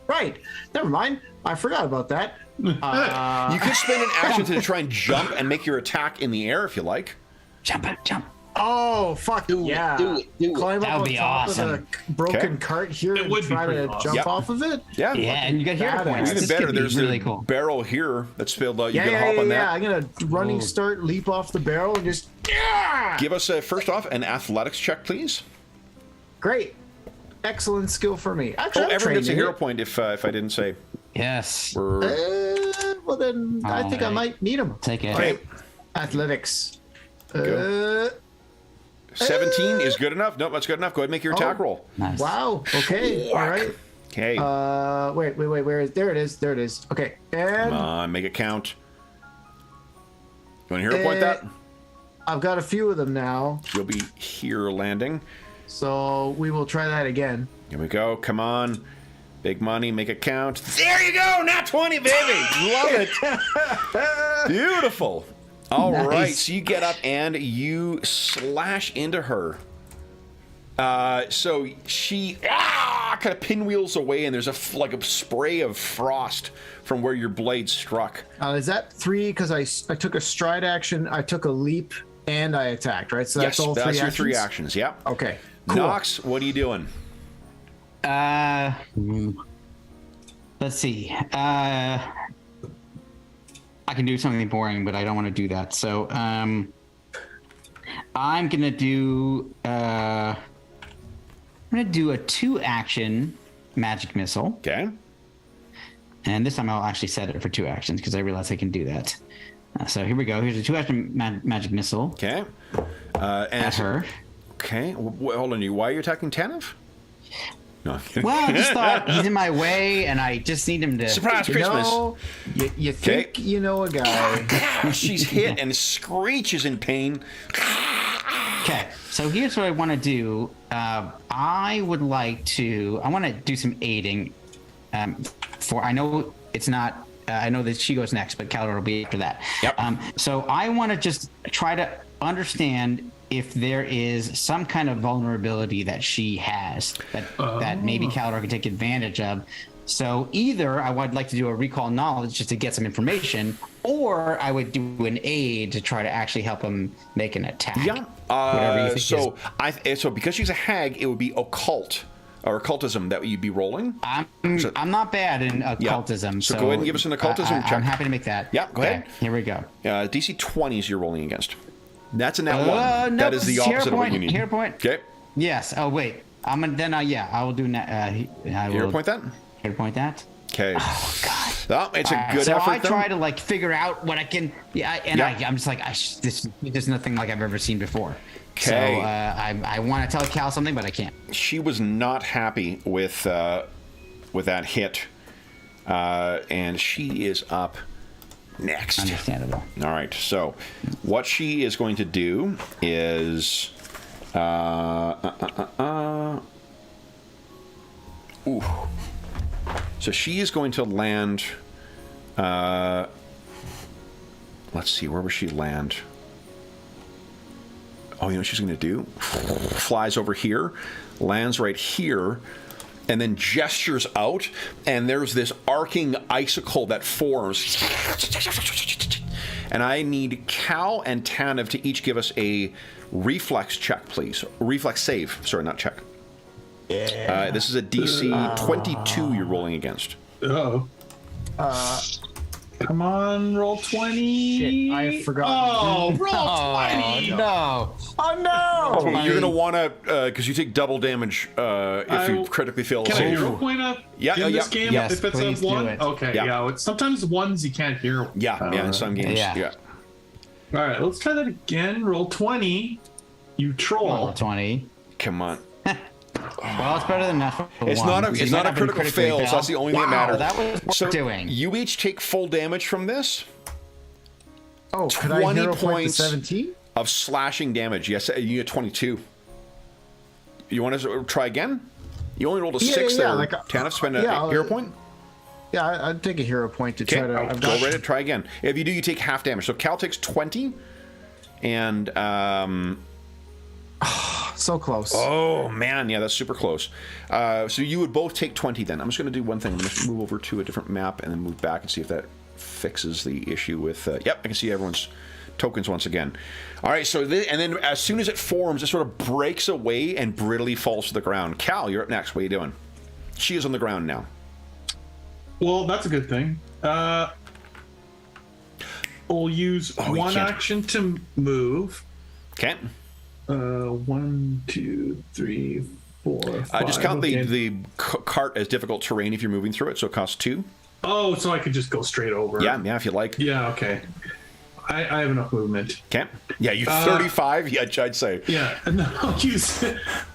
Right. Never mind. I forgot about that. You could spend an action to try and jump and make your attack in the air if you like. Jump. Oh, fuck. Do it, yeah. do it. Climb That up would on be top awesome. of the broken Okay. cart here It and would be try pretty to awesome. jump Yep. off of it. Yeah. Yeah, and you got hero Badass. points. Even This better, could be there's really the cool. barrel here that's spilled out. You Yeah, can hop on that. I'm gonna running Ooh. start, leap off the barrel, and just Give us first off an athletics check, please. great, excellent skill for me. Actually, I'm Everyone trained gets a in hero it. point if I didn't say. Yes. We're, Well, then I think I Alright. might need them. Take it. okay, Athletics. Go. 17 is good enough. Nope, that's good enough. Go ahead and make your attack Oh. roll. Nice. Wow. Okay. All right. Okay. Wait. Where is? There it is. There it is. Okay. And Come on, make it count. You want to hero point that? I've got a few of them now, You'll be here landing. so we will try that again. Here we go. Come on. Big money, make it count. There you go. Nat 20, baby. Love it. Beautiful. All Nice. right. So you get up and you slash into her. So she kind of pinwheels away, and there's like a spray of frost from where your blade struck. Is that 3? Because I took a stride action, I took a leap, and I attacked. Right. So that's Yes, all that's 3 your actions. 3 actions. Yep. Okay. Cool. Knox, what are you doing? Let's see. I can do something boring, but I don't want to do that. So I'm gonna do a 2-action magic missile, Okay. and this time I'll actually set it for 2 actions because I realize I can do that. So here we go. Here's a 2-action magic missile Okay. at And her. okay. Hold on. Why are you attacking Tanev? No, I'm kidding. Well, I just thought he's in my way, and I just need him to. Surprise You Christmas. know, you think you know a guy. She's hit and screeches in pain. Okay, so here's what I want to do. I want to do some aiding. I know it's not. I know that she goes next, but Kalador will be after that. Yep. So I want to just try to understand if there is some kind of vulnerability that she has that maybe Kalador can take advantage of. So either I would like to do a recall knowledge just to get some information, or I would do an aid to try to actually help him make an attack. Yeah. Whatever you think So because she's a hag, it would be occult or occultism that you'd be rolling. I'm not bad in occultism. So go ahead and give us an occultism check. I'm happy to make that. Yeah, go ahead. Here we go. DC 20s you're rolling against. That's a nat 1. No, That is the it's opposite of what you need. Hero point. Okay. Yes. Oh wait. I will do. I Hero will point that? Hero point that. Okay. Oh God. Well, it's a good so effort. I then. try to like figure out what I can. Yeah. And I'm just like, this is nothing like I've ever seen before. So Okay. I want to tell Cal something, but I can't. She was not happy with that hit, and she is up next. Understandable. All right. So, what she is going to do is, ooh. So she is going to land. Let's see. Where will she land? Oh, you know what she's going to do? Flies over here, lands right here, and then gestures out, and there's this arcing icicle that forms. And I need Cal and Tanev to each give us a reflex check, please. Reflex save. Sorry, not check. Yeah. This is a DC 22 you're rolling against. Oh. Come on, roll 20. Shit, I forgot. Oh, roll 20. No. Oh no! You're going to want to, because you take double damage if you critically fail a Can I save. hero point up Yeah, in yeah, this game yes, if it's please a do 1? it. Okay, Yeah. yeah. Sometimes ones you can't hero. Yeah, in some games. Yeah. Yeah. All right, let's try that again. Roll 20. You troll. Roll 20. Come on. Well, it's better than natural. It's one. not a So it's you not might a have been critical critically fail, so that's the only thing that matters. That was worth So doing. you each take full damage from this. Oh, could I 20 hero point to points 17? of slashing damage. Yes, you get 22. You want to try again? You only rolled a 6 there. like, Tanef, spend a yeah, hero point? Yeah, I'd take a hero point to Okay, try to. I've go got right ahead, try again. If you do, you take half damage. So Cal takes 20, and so close. oh man, yeah, that's super close. So you would both take 20 then. I'm just going to do one thing. I'm going to move over to a different map and then move back and see if that fixes the issue with... yep, I can see everyone's tokens once again. All right, so and then as soon as it forms, it sort of breaks away and brittly falls to the ground. Cal, you're up next. What are you doing? She is on the ground now. Well, that's a good thing. We'll use one can't. action to move. Okay. 1, 2, 3, 4, 5. Just count okay. the cart as difficult terrain if you're moving through it, so it costs 2. Oh, so I could just go straight over. Yeah, if you like. Yeah, okay. I have enough movement. Okay. Yeah, you 35? Yeah, I'd say. Yeah, and then I'll use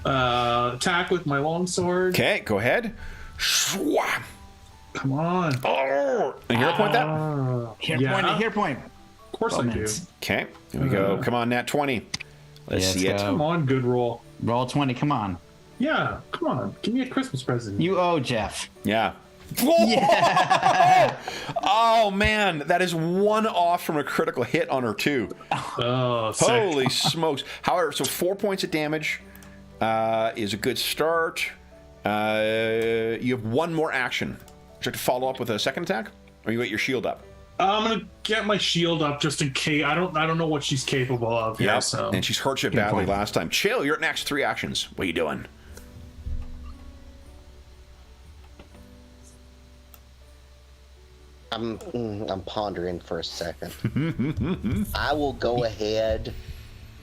attack with my longsword. Okay, go ahead. Swam. Come on. Oh, and hero point that. Hero point. Of course I do. Okay, here we go. Come on, Nat 20. Let's see it. Come on, good roll. Roll 20. Come on. Yeah, come on. Give me a Christmas present. You owe Jeff. Yeah. Yeah. Oh man, that is one off from a critical hit on her too. Oh, sick. Holy smokes! However, so 4 points of damage is a good start. You have one more action. Would you like to follow up with a second attack, or you get your shield up? I'm gonna get my shield up just in case. I don't know what she's capable of. Yeah, so. and she's hurt you badly last time. Chill, you're at next 3 actions. What are you doing? I'm pondering for a second. I will go ahead.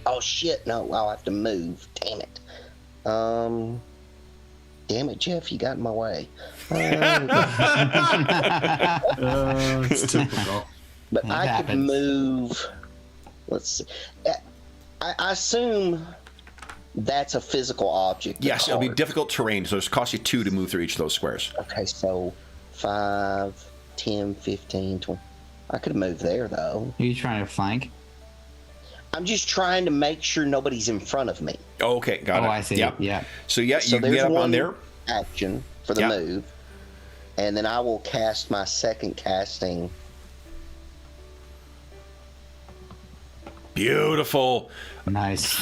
Oh shit! No, I'll have to move. Damn it. Damn it, Jeff! You got in my way. It's typical. But That I could happens. move. Let's see. I assume that's a physical object. Yes, it'll be card. difficult terrain, so it's cost you 2 to move through each of those squares. Okay, so 5, 10, 15, 20. I could move there though. Are you trying to flank? I'm just trying to make sure nobody's in front of me. Oh, okay, got it. Oh, I see. Yeah. Yeah. So yeah, So you can there's get up on one there. action for the Yeah. move, and then I will cast my second casting. Beautiful. Nice.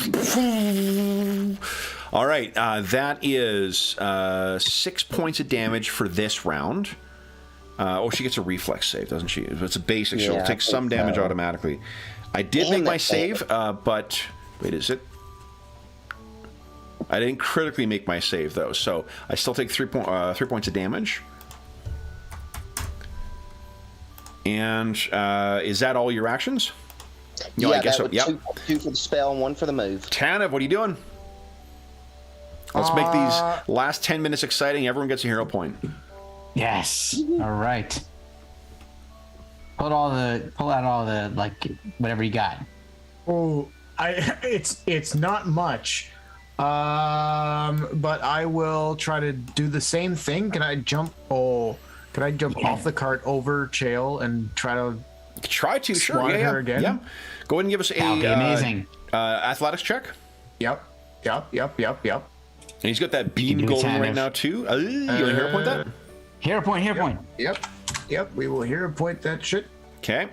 All right, that is 6 points of damage for this round. She gets a reflex save, doesn't she? It's a basic. She'll Yeah, I take some think damage so. automatically. I did Damn make my it. save, but wait, is it? I didn't critically make my save though, so I still take 3 points of damage. And is that all your actions? No, yeah, I guess that so. would Yep. two for the spell and 1 for the move. Tanev, what are you doing? Let's make these last 10 minutes exciting. Everyone gets a hero point. Yes. All right. Pull out all the like whatever you got. Oh, it's not much. But I will try to do the same thing. Can I jump off the cart over Chael and try to Try to, sure. Swat Yeah, her yeah. again? Yeah. Go ahead and give us That would be amazing. athletics check. Yep. And he's got that beam do going Tanev. right now too. You want to hero point that? Hero point. Yep. We will hero point that shit. Okay.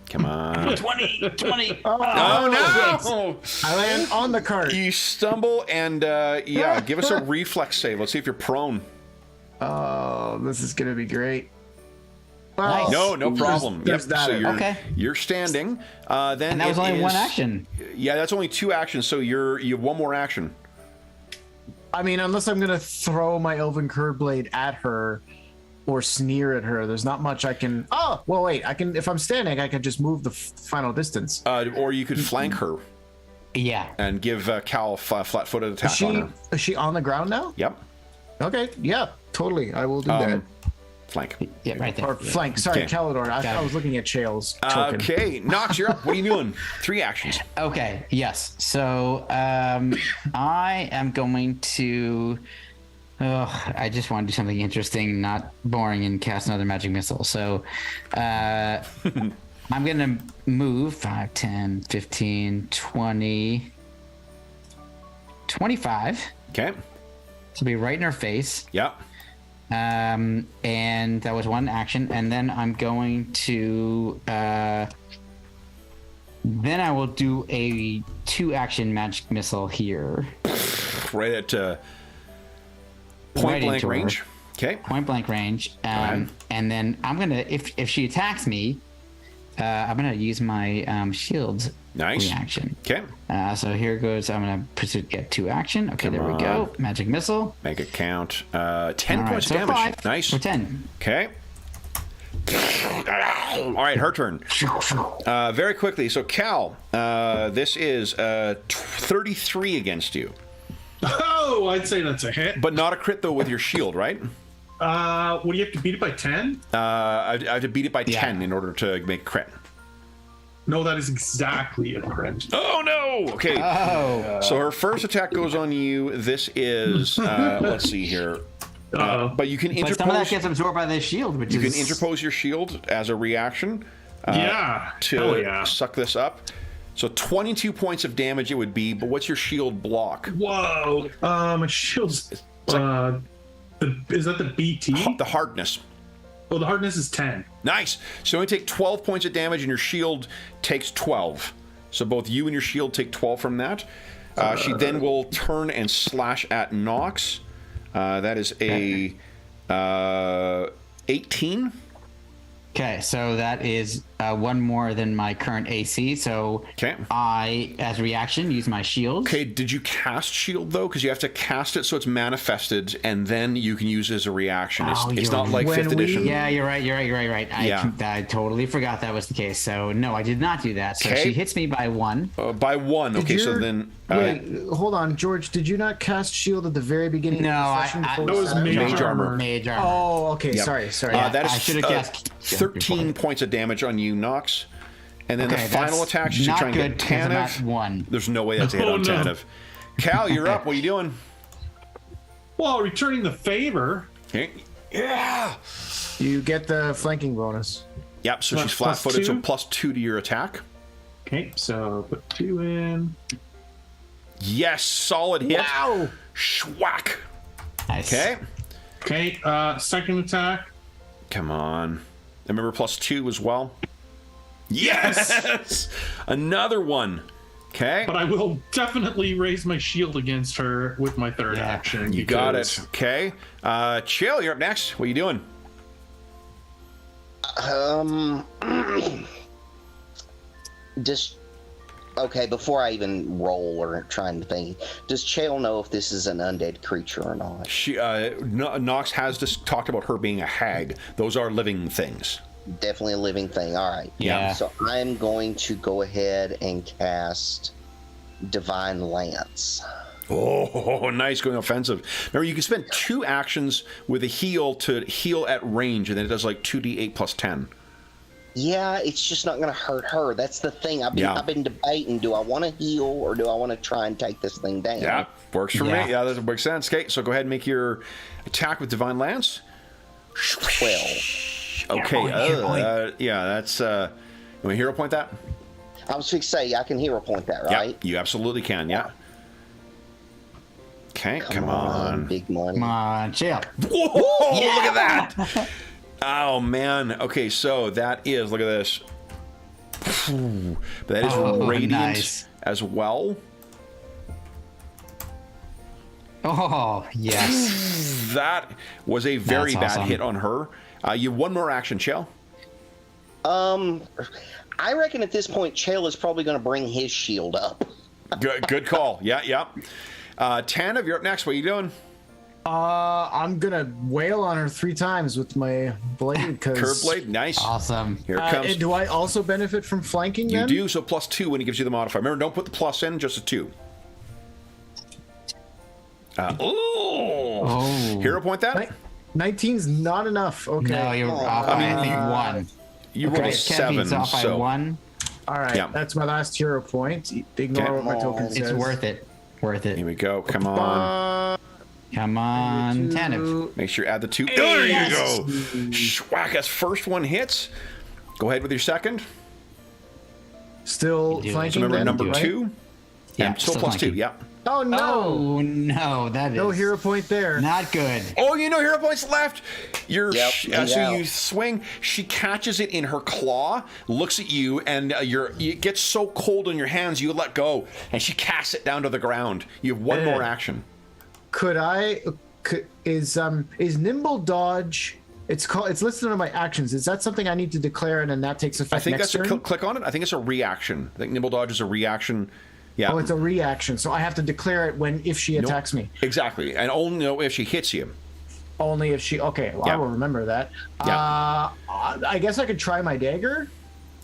Come on. 20. Oh no! I land on the cart. You stumble and give us a reflex save. Let's see if you're prone. Oh, this is gonna be great. Nice. No problem. There's that. So Okay. you're standing. Then And that was it only is- one action. Yeah, that's only 2 actions. So you have one more action. I mean, unless I'm gonna throw my Elven Curd Blade at her or sneer at her, there's not much I can. Oh, well, wait. I can. If I'm standing, I can just move the final distance. Or you could flank her Yeah. and give Cal a flat-footed attack on her. Is she on the ground now? Yep. Okay. Yeah. Totally. I will do that. Flank. Yeah, right there. Or flank. Sorry, Okay. Kalador. I was looking at Chael's token. Okay, Knox, you're up. What are you doing? 3 actions. Okay, yes. So I am going to. I just want to do something interesting, not boring, and cast another magic missile. So I'm going to move 5, 10, 15, 20, 25. Okay. To be right in her face. Yep. And that was one action. And then I'm going to. Then I will do a 2-action magic missile here. Right at point Right blank into her. range. Okay. Point blank range. ahead. And then I'm gonna if she attacks me, I'm gonna use my shield Nice. reaction. Okay. So here goes. I'm gonna proceed to get 2 action. Okay, there we go. Magic missile. Make it count. 10 All right, points so of damage. 5 Nice. for 10. Okay. All right, her turn. Very quickly. So, Cal, this is 33 against you. Oh, I'd say that's a hit. But not a crit, though, with your shield, right? What do you have to beat it by 10? I have to beat it by 10 in order to make a crit. No, that is exactly a crit. Oh, no! Okay. Oh. So her first attack goes on you. This is, let's see here. But you can But some of that interpose. gets absorbed by the shield, which You is can interpose your shield as a reaction Hell to yeah. suck this up. So 22 points of damage it would be, but what's your shield block? Whoa. My shield's. Is that the BT? The hardness. Oh, the hardness is 10. Nice. So you only take 12 points of damage, and your shield takes 12. So both you and your shield take 12 from that. She then will turn and slash at Knox. That is a 18. okay. So that is one more than my current AC. So Okay. I, as a reaction, use my shield. Okay, did you cast shield though? Because you have to cast it so it's manifested, and then you can use it as a reaction. It's you're not like when 5th we- edition. Yeah, you're right. Yeah. I totally forgot that was the case. So no, I did not do that. So Okay. she hits me by 1. By 1. Okay, so then Wait, hold on, George. Did you not cast shield at the very beginning No, of the session? before That we was started? mage armor. Mage armor. Oh, okay. Yep. Sorry. that is I should have guessed 13 points of damage on you, Knox. And then Okay, the final that's attack, she's not trying to good get because I'm at Tanev. 1. There's no way that's a hit Oh, on no. Tanev. Cal, you're up. What are you doing? Well, returning the favor. Okay. Yeah. You get the flanking bonus. Yep, so she's Plus flat-footed, so 2? +2 to your attack. Okay, so put 2 in. Yes, solid hit. Wow! Schwack. Nice. Okay. Okay, second attack. Come on. Remember +2 as well? Yes! Another one. Okay. But I will definitely raise my shield against her with my third action. You got it. because- Okay. Chill, you're up next. What are you doing? Just okay. Before I even roll or trying to think, does Chael know if this is an undead creature or not? She, Knox has just talked about her being a hag. Those are living things. Definitely a living thing. All right. Yeah. So I'm going to go ahead and cast Divine Lance. Oh, nice, going offensive. Remember, you can spend 2 actions with a heal to heal at range, and then it does like 2d8 plus 10. Yeah, it's just not going to hurt her. That's the thing. I've been debating: do I want to heal or do I want to try and take this thing down? Yeah, works for Yeah. me. Yeah, that makes sense. Okay, so go ahead and make your attack with Divine Lance. 12. Okay, yeah, that's. You want to hero point that? I was fixing to say I can hero point that, right? Yeah, you absolutely can. Yeah. Okay, come on. big money. Come on, chill. Whoa! Look at that. Oh man. Okay, so that is. Look at this. Phew. That is radiant nice. as well. Oh, yes. That was a very That's bad awesome. hit on her. You have one more action, Chell. I reckon at this point, Chael is probably going to bring his shield up. Good call. Yeah. Tanev, you're up next. What are you doing? I'm gonna wail on her 3 times with my blade. Cause, Curve blade. Nice. Awesome. Here it comes. and do I also benefit from flanking? You then? do, so +2 when he gives you the modifier. Remember, don't put the plus in, just a 2. Oh. Hero point that? 19's not enough. Okay. No, you're off by, I think, 1. You rolled a Okay, 7, Caffeine's off by so 1. All right. Yeah. That's my last hero point. Ignore Okay. what my token says. It's worth it. Worth it. here we go. Come on. Come on, Tanev. Make sure you add the 2. There you go. Schwack, as first one hits. Go ahead with your second. Still You do. flanking. So remember then, number right? 2? Yeah, Still still +2. flanking. Yeah. Oh no! Oh, no. That is No hero point there. not good. Oh, you know hero points left. You're Yep, so yeah. you swing. She catches it in her claw, looks at you, and it gets so cold on your hands you let go, and she casts it down to the ground. You have one more action. Could I? Is nimble dodge? It's listed on my actions. Is that something I need to declare and then that takes effect I think next that's turn? click on it. I think it's a reaction. I think nimble dodge is a reaction. Yeah. Oh, it's a reaction, so I have to declare it if she attacks me. Exactly, and only if she hits you. Only if she. Okay, well, Yeah. I will remember that. Yeah. I guess I could try my dagger.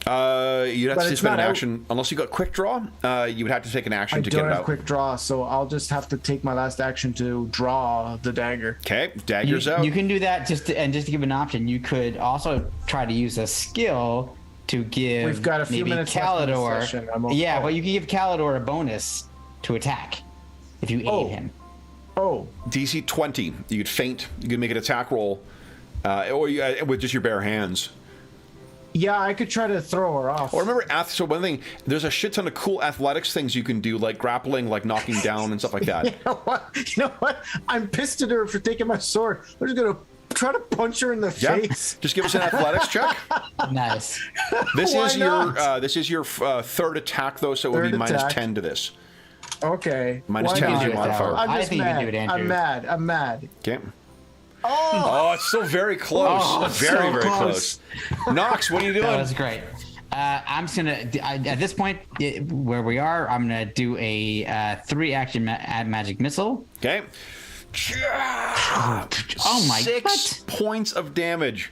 You'd have But to it's spend an not out. action unless you got quick draw. You would have to take an action I to get don't it have out. quick draw, so I'll just have to take my last action to draw the dagger. Okay, daggers out. You can do that just to give an option. You could also try to use a skill to give We've got a few maybe minutes left in this Kalador. session. I'm okay. Yeah, well, you can give Kalador a bonus to attack if you aid him. Oh, DC 20. You could feint. You could make an attack roll, or with just your bare hands. yeah, I could try to throw her off. Or remember, so one thing, there's a shit ton of cool athletics things you can do, like grappling, like knocking down and stuff like that. You know what? I'm pissed at her for taking my sword. I'm just gonna try to punch her in the Yeah, face. just give us an athletics check. Nice. This Why is not? your third attack though, so it would Third be minus attack. 10 to this. Okay. Minus Why 10 is not? your modifier. I'm I just think you mad. can do it, Andrew. I'm mad. Okay. Oh, It's still very close. Very, so very close. close. Knox, what are you doing? That was great. I'm just gonna at this point where we are. I'm gonna do a 3-action magic missile. Okay. Oh my! 6 points of damage.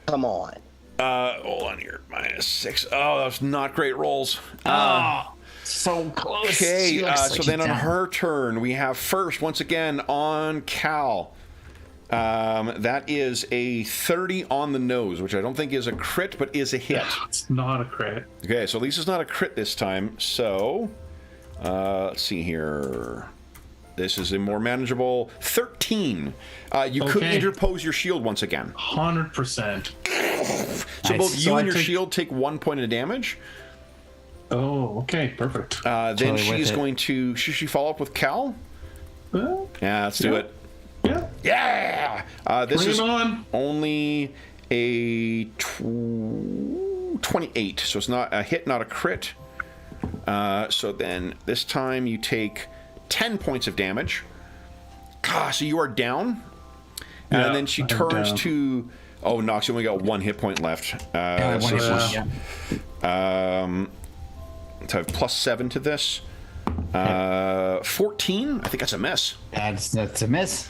Come on. Hold on here. Minus 6. Oh, that was not great rolls. So close. Okay, She looks like so she's then on down. her turn, we have first, once again, on Cal. That is a 30 on the nose, which I don't think is a crit, but is a hit. It's not a crit. Okay, so at least it's not a crit this time. So, let's see here. This is a more manageable 13. You could Okay. interpose your shield once again. 100%. So both you So and I your take- shield take 1 point of damage. Oh, okay, perfect. Then Totally she's worth it. going to... Should she follow up with Cal? Well, Yeah, let's do Yeah. it. yeah, Yeah! This bring is it on. only a 28, so it's not a hit, not a crit. So then this time you take 10 points of damage. So you are down. Yeah, And then she I'm turns down. to... Oh, Knox, you only got 1 hit point left. Yeah, So one this hit is- point, yeah. so I have plus 7 to this. 14? I think that's a miss. That's a miss.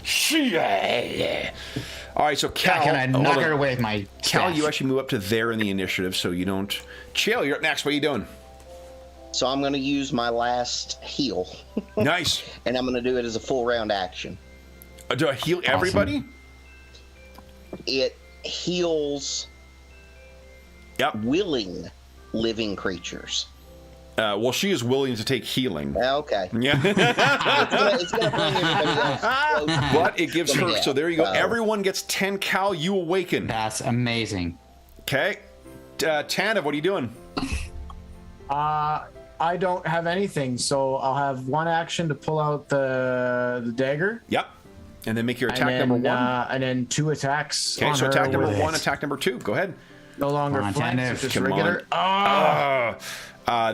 All right, so Cal... Can I hold knock on. her away with my Cal, staff? you actually move up to there in the initiative, so you don't... Chill, you're up next. What are you doing? So I'm going to use my last heal, Nice. and I'm going to do it as a full round action. Do I heal everybody? It heals Yep. willing living creatures. Well, she is willing to take healing. Okay. Yeah. It's gonna bring everybody else close. But it gives her... Yeah. So there you go. Oh. Everyone gets 10 Cal. You awaken. That's amazing. Okay. Tanev, what are you doing? I don't have anything, so I'll have 1 action to pull out the dagger. Yep. And then make your And attack then, number 1. and then 2 attacks. Okay, on so her attack number with 1, attack number 2. Go ahead. No longer Come on, flanks, Tanev. it's just Come regular. on.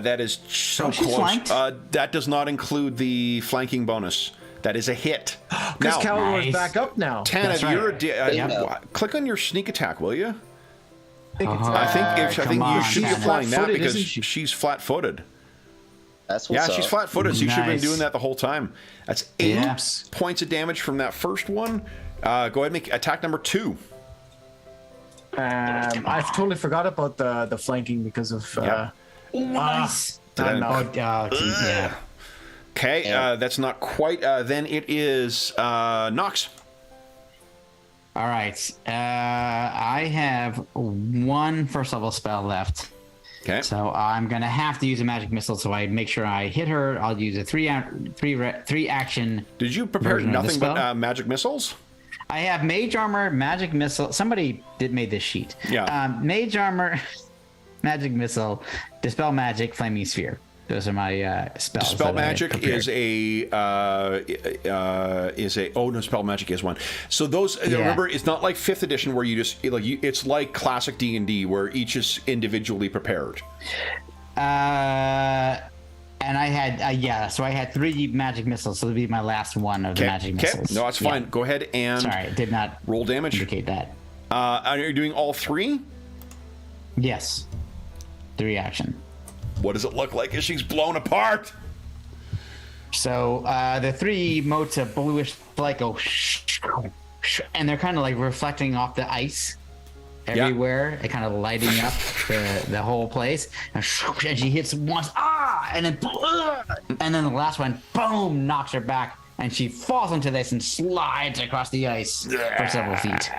That is so Oh, she's close. flanked? That does not include the flanking bonus. That is a hit. Because Now, Kalador's Nice. back up now. Tanev, That's right. you're Yep. click on your sneak attack, will you? I think it's, I think I come think you on, should be Tanev. applying that Flat-footed, because isn't she? she's flat-footed. That's Yeah, what's she's up. flat-footed, so you should have been Nice. doing that the whole time. That's 8 Yeah. points of damage from that first one. Go ahead and make attack number 2. I totally forgot about the flanking because of. Yeah. Nice. I don't know. Yeah. Okay, that's not quite. Then it is Knox. All right. I have 1 first level spell left. Okay. So I'm gonna have to use a magic missile. So I make sure I hit her. I'll use a 3 action. Did you prepare version of the nothing but spell? magic missiles? I have mage armor, magic missile. Somebody made this sheet. Yeah. Mage armor, magic missile, dispel magic, flaming sphere. Those are my spells. Spell that I magic prepared. is a oh no, spell magic is one. So those remember, it's not like 5th edition where you just it's like classic D&D where each is individually prepared. And I had so I had 3 magic missiles. So it'll be my last one of the magic missiles. No, that's Yeah. fine. Go ahead and Sorry, it did not roll damage. indicate that. Are you doing all 3? Yes, 3 action. What does it look like as she's blown apart? So the 3 motes of bluish light go, and they're kind of like reflecting off the ice everywhere, and kind of lighting up the whole place. And she hits once, and then the last one, boom, knocks her back, and she falls into this and slides across the ice for several feet.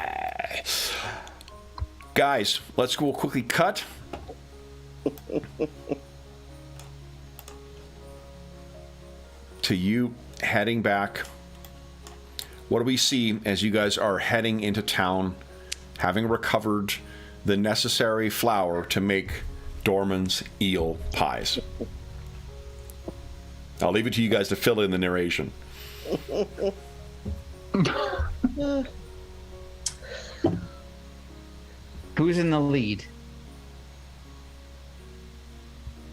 Guys, let's go quickly cut. To you heading back what do we see as you guys are heading into town, having recovered the necessary flour to make Dorman's eel pies? I'll leave it to you guys to fill in the narration. Who's in the lead?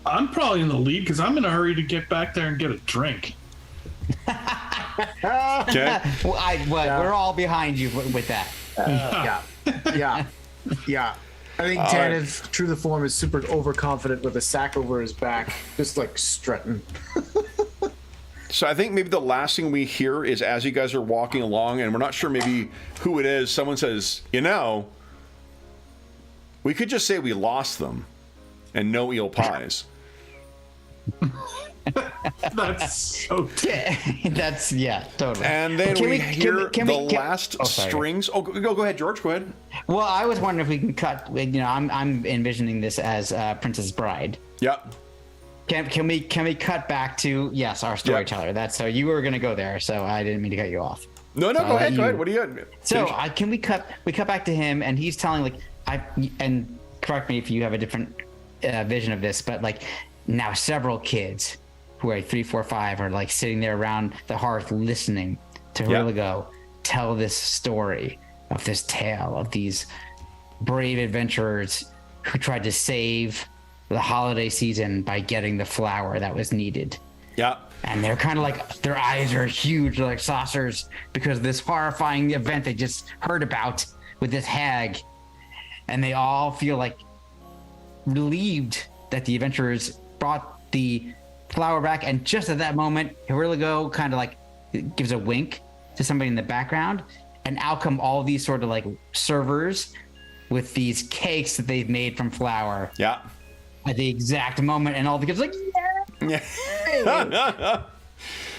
I'm probably in the lead because I'm in a hurry to get back there and get a drink. Okay. We're all behind you with that. Yeah. I think All Tanev, true to form, is super overconfident with a sack over his back, just like strutting. So I think maybe the last thing we hear is as you guys are walking along, and we're not sure maybe who it is, someone says, we could just say we lost them and no eel pies. That's so That's totally. And then we hear the last sorry. strings. Oh, go ahead, George. Go ahead. Well, I was wondering if we can cut. I'm envisioning this as Princess Bride. Yep. Can we cut back to our storyteller? That's so you were gonna go there, so I didn't mean to cut you off. No, go ahead. Go ahead. What do you got? So can we cut back to him, and he's telling and correct me if you have a different vision of this, but now several kids who are 3, 4, 5 are sitting there around the hearth listening to Hurligo tell this story of this tale of these brave adventurers who tried to save the holiday season by getting the flour that was needed. Yeah. And they're kind of their eyes are huge, like saucers, because of this horrifying event they just heard about with this hag. And they all feel relieved that the adventurers brought the flour back. And just at that moment, Hurligo kind of gives a wink to somebody in the background, and out come all these sort of servers with these cakes that they've made from flour. Yeah. At the exact moment, and all the kids Yeah.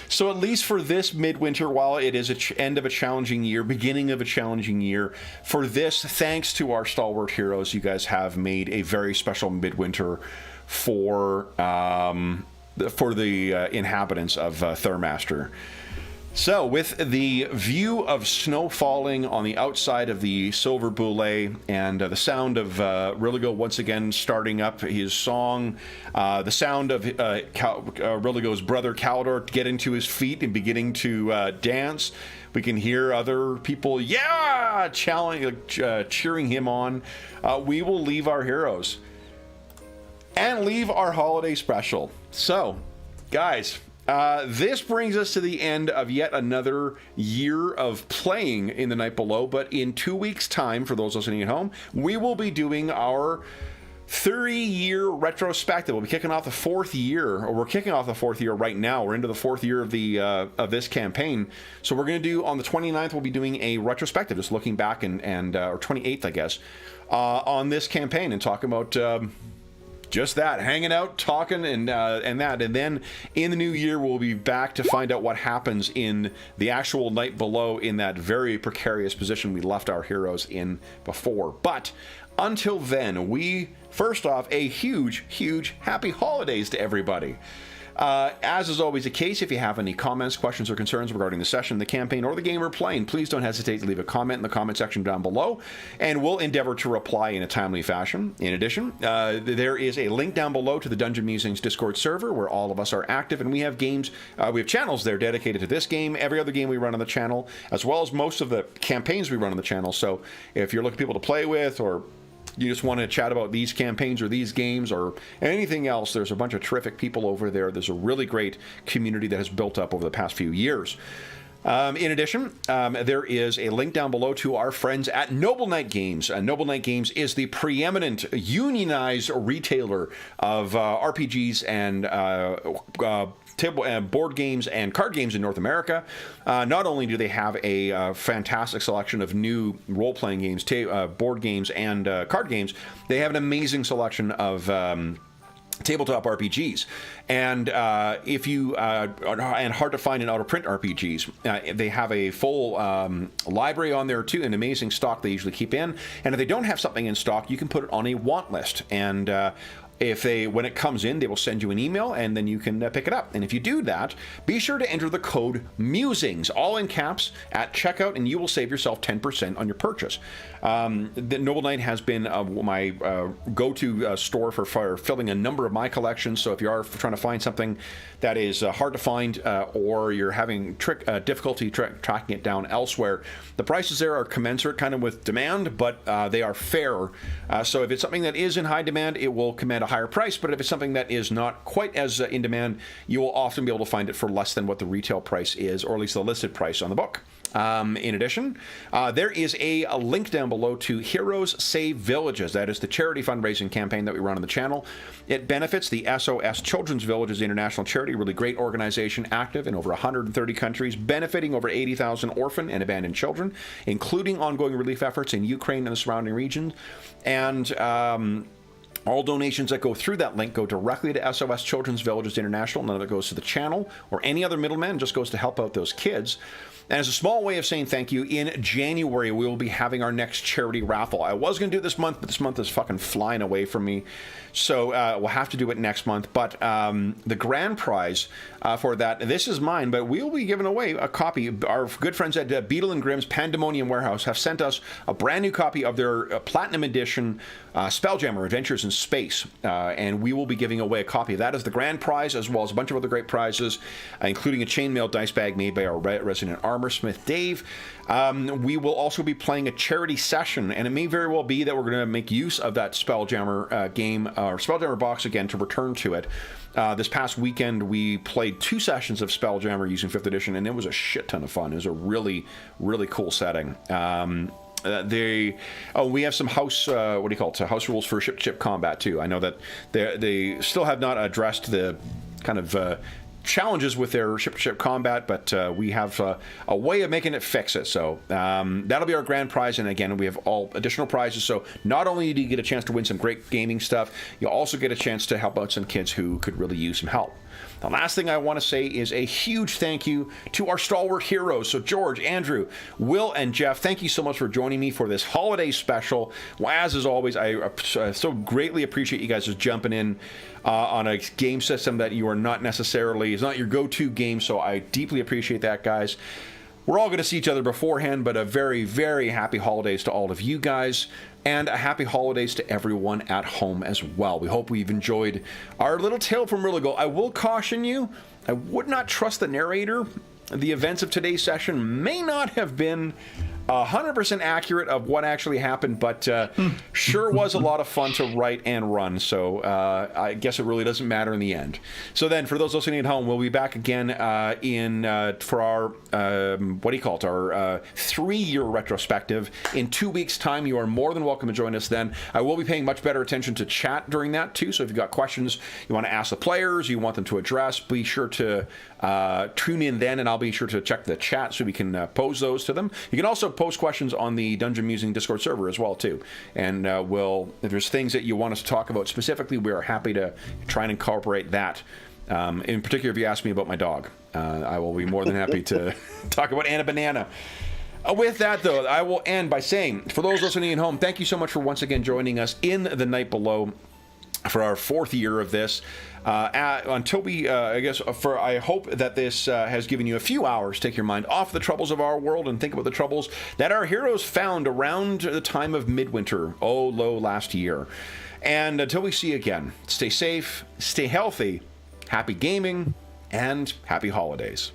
So at least for this midwinter, while it is end of a challenging year, beginning of a challenging year, for this, thanks to our stalwart heroes, you guys have made a very special midwinter for the inhabitants of Thurmaster. So, with the view of snow falling on the outside of the Silver Boule and the sound of Rilligo once again starting up his song, the sound of Rilligo's brother Kalador getting to his feet and beginning to dance, we can hear other people, cheering him on. We will leave our heroes and leave our holiday special. So, guys, this brings us to the end of yet another year of playing in the Night Below, but in 2 weeks' time, for those listening at home, we will be doing our 30-year retrospective. We'll be kicking off the 4th year, or we're kicking off the 4th year right now. We're into the 4th year of the of this campaign. So we're going to do, on the 29th, we'll be doing a retrospective, just looking back or 28th, I guess, on this campaign and talking about just that, hanging out, talking, and that. And then in the new year, we'll be back to find out what happens in the actual Night Below in that very precarious position we left our heroes in before. But until then, first off, a huge, huge happy holidays to everybody. As is always the case, if you have any comments, questions, or concerns regarding the session, the campaign, or the game we're playing, please don't hesitate to leave a comment in the comment section down below, and we'll endeavor to reply in a timely fashion. In addition, there is a link down below to the Dungeon Musings Discord server, where all of us are active, and we have channels there dedicated to this game, every other game we run on the channel, as well as most of the campaigns we run on the channel. So if you're looking for people to play with, or you just want to chat about these campaigns or these games or anything else, there's a bunch of terrific people over there. There's a really great community that has built up over the past few years. In addition, there is a link down below to our friends at Noble Knight Games. Noble Knight Games is the preeminent unionized retailer of RPGs and board games and card games in North America. Not only do they have a fantastic selection of new role-playing games, board games, and card games, they have an amazing selection of tabletop RPGs, and if you and hard to find in out-of-print RPGs, they have a full library on there too, an amazing stock they usually keep in. And if they don't have something in stock, you can put it on a want list, and when it comes in, they will send you an email, and then you can pick it up. And if you do that, be sure to enter the code MUSINGS, all in caps, at checkout, and you will save yourself 10% on your purchase. The Noble Knight has been my go-to store for filling a number of my collections. So if you are trying to find something that is hard to find, or you're having difficulty tracking it down elsewhere, the prices there are commensurate kind of with demand, but they are fair. So if it's something that is in high demand, it will command a higher price. But if it's something that is not quite as in demand, you will often be able to find it for less than what the retail price is, or at least the listed price on the book. In addition, there is a link down below to Heroes Save Villages. That is the charity fundraising campaign that we run on the channel. It benefits the SOS Children's Villages International Charity, a really great organization, active in over 130 countries, benefiting over 80,000 orphan and abandoned children, including ongoing relief efforts in Ukraine and the surrounding regions. And all donations that go through that link go directly to SOS Children's Villages International. None of it goes to the channel or any other middleman, just goes to help out those kids. And as a small way of saying thank you, in January, we will be having our next charity raffle. I was going to do it this month, but this month is fucking flying away from me. So we'll have to do it next month. But the grand prize for that, this is mine, but we'll be giving away a copy. Our good friends at Beetle and Grimm's Pandemonium Warehouse have sent us a brand new copy of their Platinum Edition Spelljammer Adventures in Space. And we will be giving away a copy of that as the grand prize, as well as a bunch of other great prizes, including a chainmail dice bag made by our resident armorsmith, Dave. We will also be playing a charity session, and it may very well be that we're going to make use of that Spelljammer game, or Spelljammer box again, to return to it. This past weekend, we played 2 sessions of Spelljammer using 5th edition, and it was a shit ton of fun. It was a really, really cool setting. We have some house house rules for ship-to-ship combat too. I know that they still have not addressed the kind of challenges with their ship-to-ship combat, but we have a way of making it fix it. So that'll be our grand prize, and again, we have all additional prizes. So not only do you get a chance to win some great gaming stuff, you'll also get a chance to help out some kids who could really use some help. The last thing I want to say is a huge thank you to our stalwart heroes. So George, Andrew, Will, and Jeff, thank you so much for joining me for this holiday special. As always, I so greatly appreciate you guys just jumping in on a game system that you are not necessarily, is not your go-to game, so I deeply appreciate that, guys. We're all going to see each other beforehand, but a very, very happy holidays to all of you guys, and a happy holidays to everyone at home as well. We hope we've enjoyed our little tale from Rilligo. I will caution you, I would not trust the narrator. The events of today's session may not have been 100% accurate of what actually happened, but sure was a lot of fun to write and run, so I guess it really doesn't matter in the end. So then, for those listening at home, we'll be back again for our, our 3-year retrospective in 2 weeks' time. You are more than welcome to join us then. I will be paying much better attention to chat during that, too, so if you've got questions you want to ask the players, you want them to address, be sure to tune in then, and I'll be sure to check the chat so we can pose those to them. You can also post questions on the Dungeon Musing Discord server as well too, and if there's things that you want us to talk about specifically, we are happy to try and incorporate that. In particular, if you ask me about my dog, I will be more than happy to talk about Anna Banana. With that, though, I will end by saying, for those listening at home, thank you so much for once again joining us in the night below for our 4th year of this. Until we, I hope that this has given you a few hours to take your mind off the troubles of our world and think about the troubles that our heroes found around the time of midwinter, last year. And until we see you again, stay safe, stay healthy, happy gaming, and happy holidays.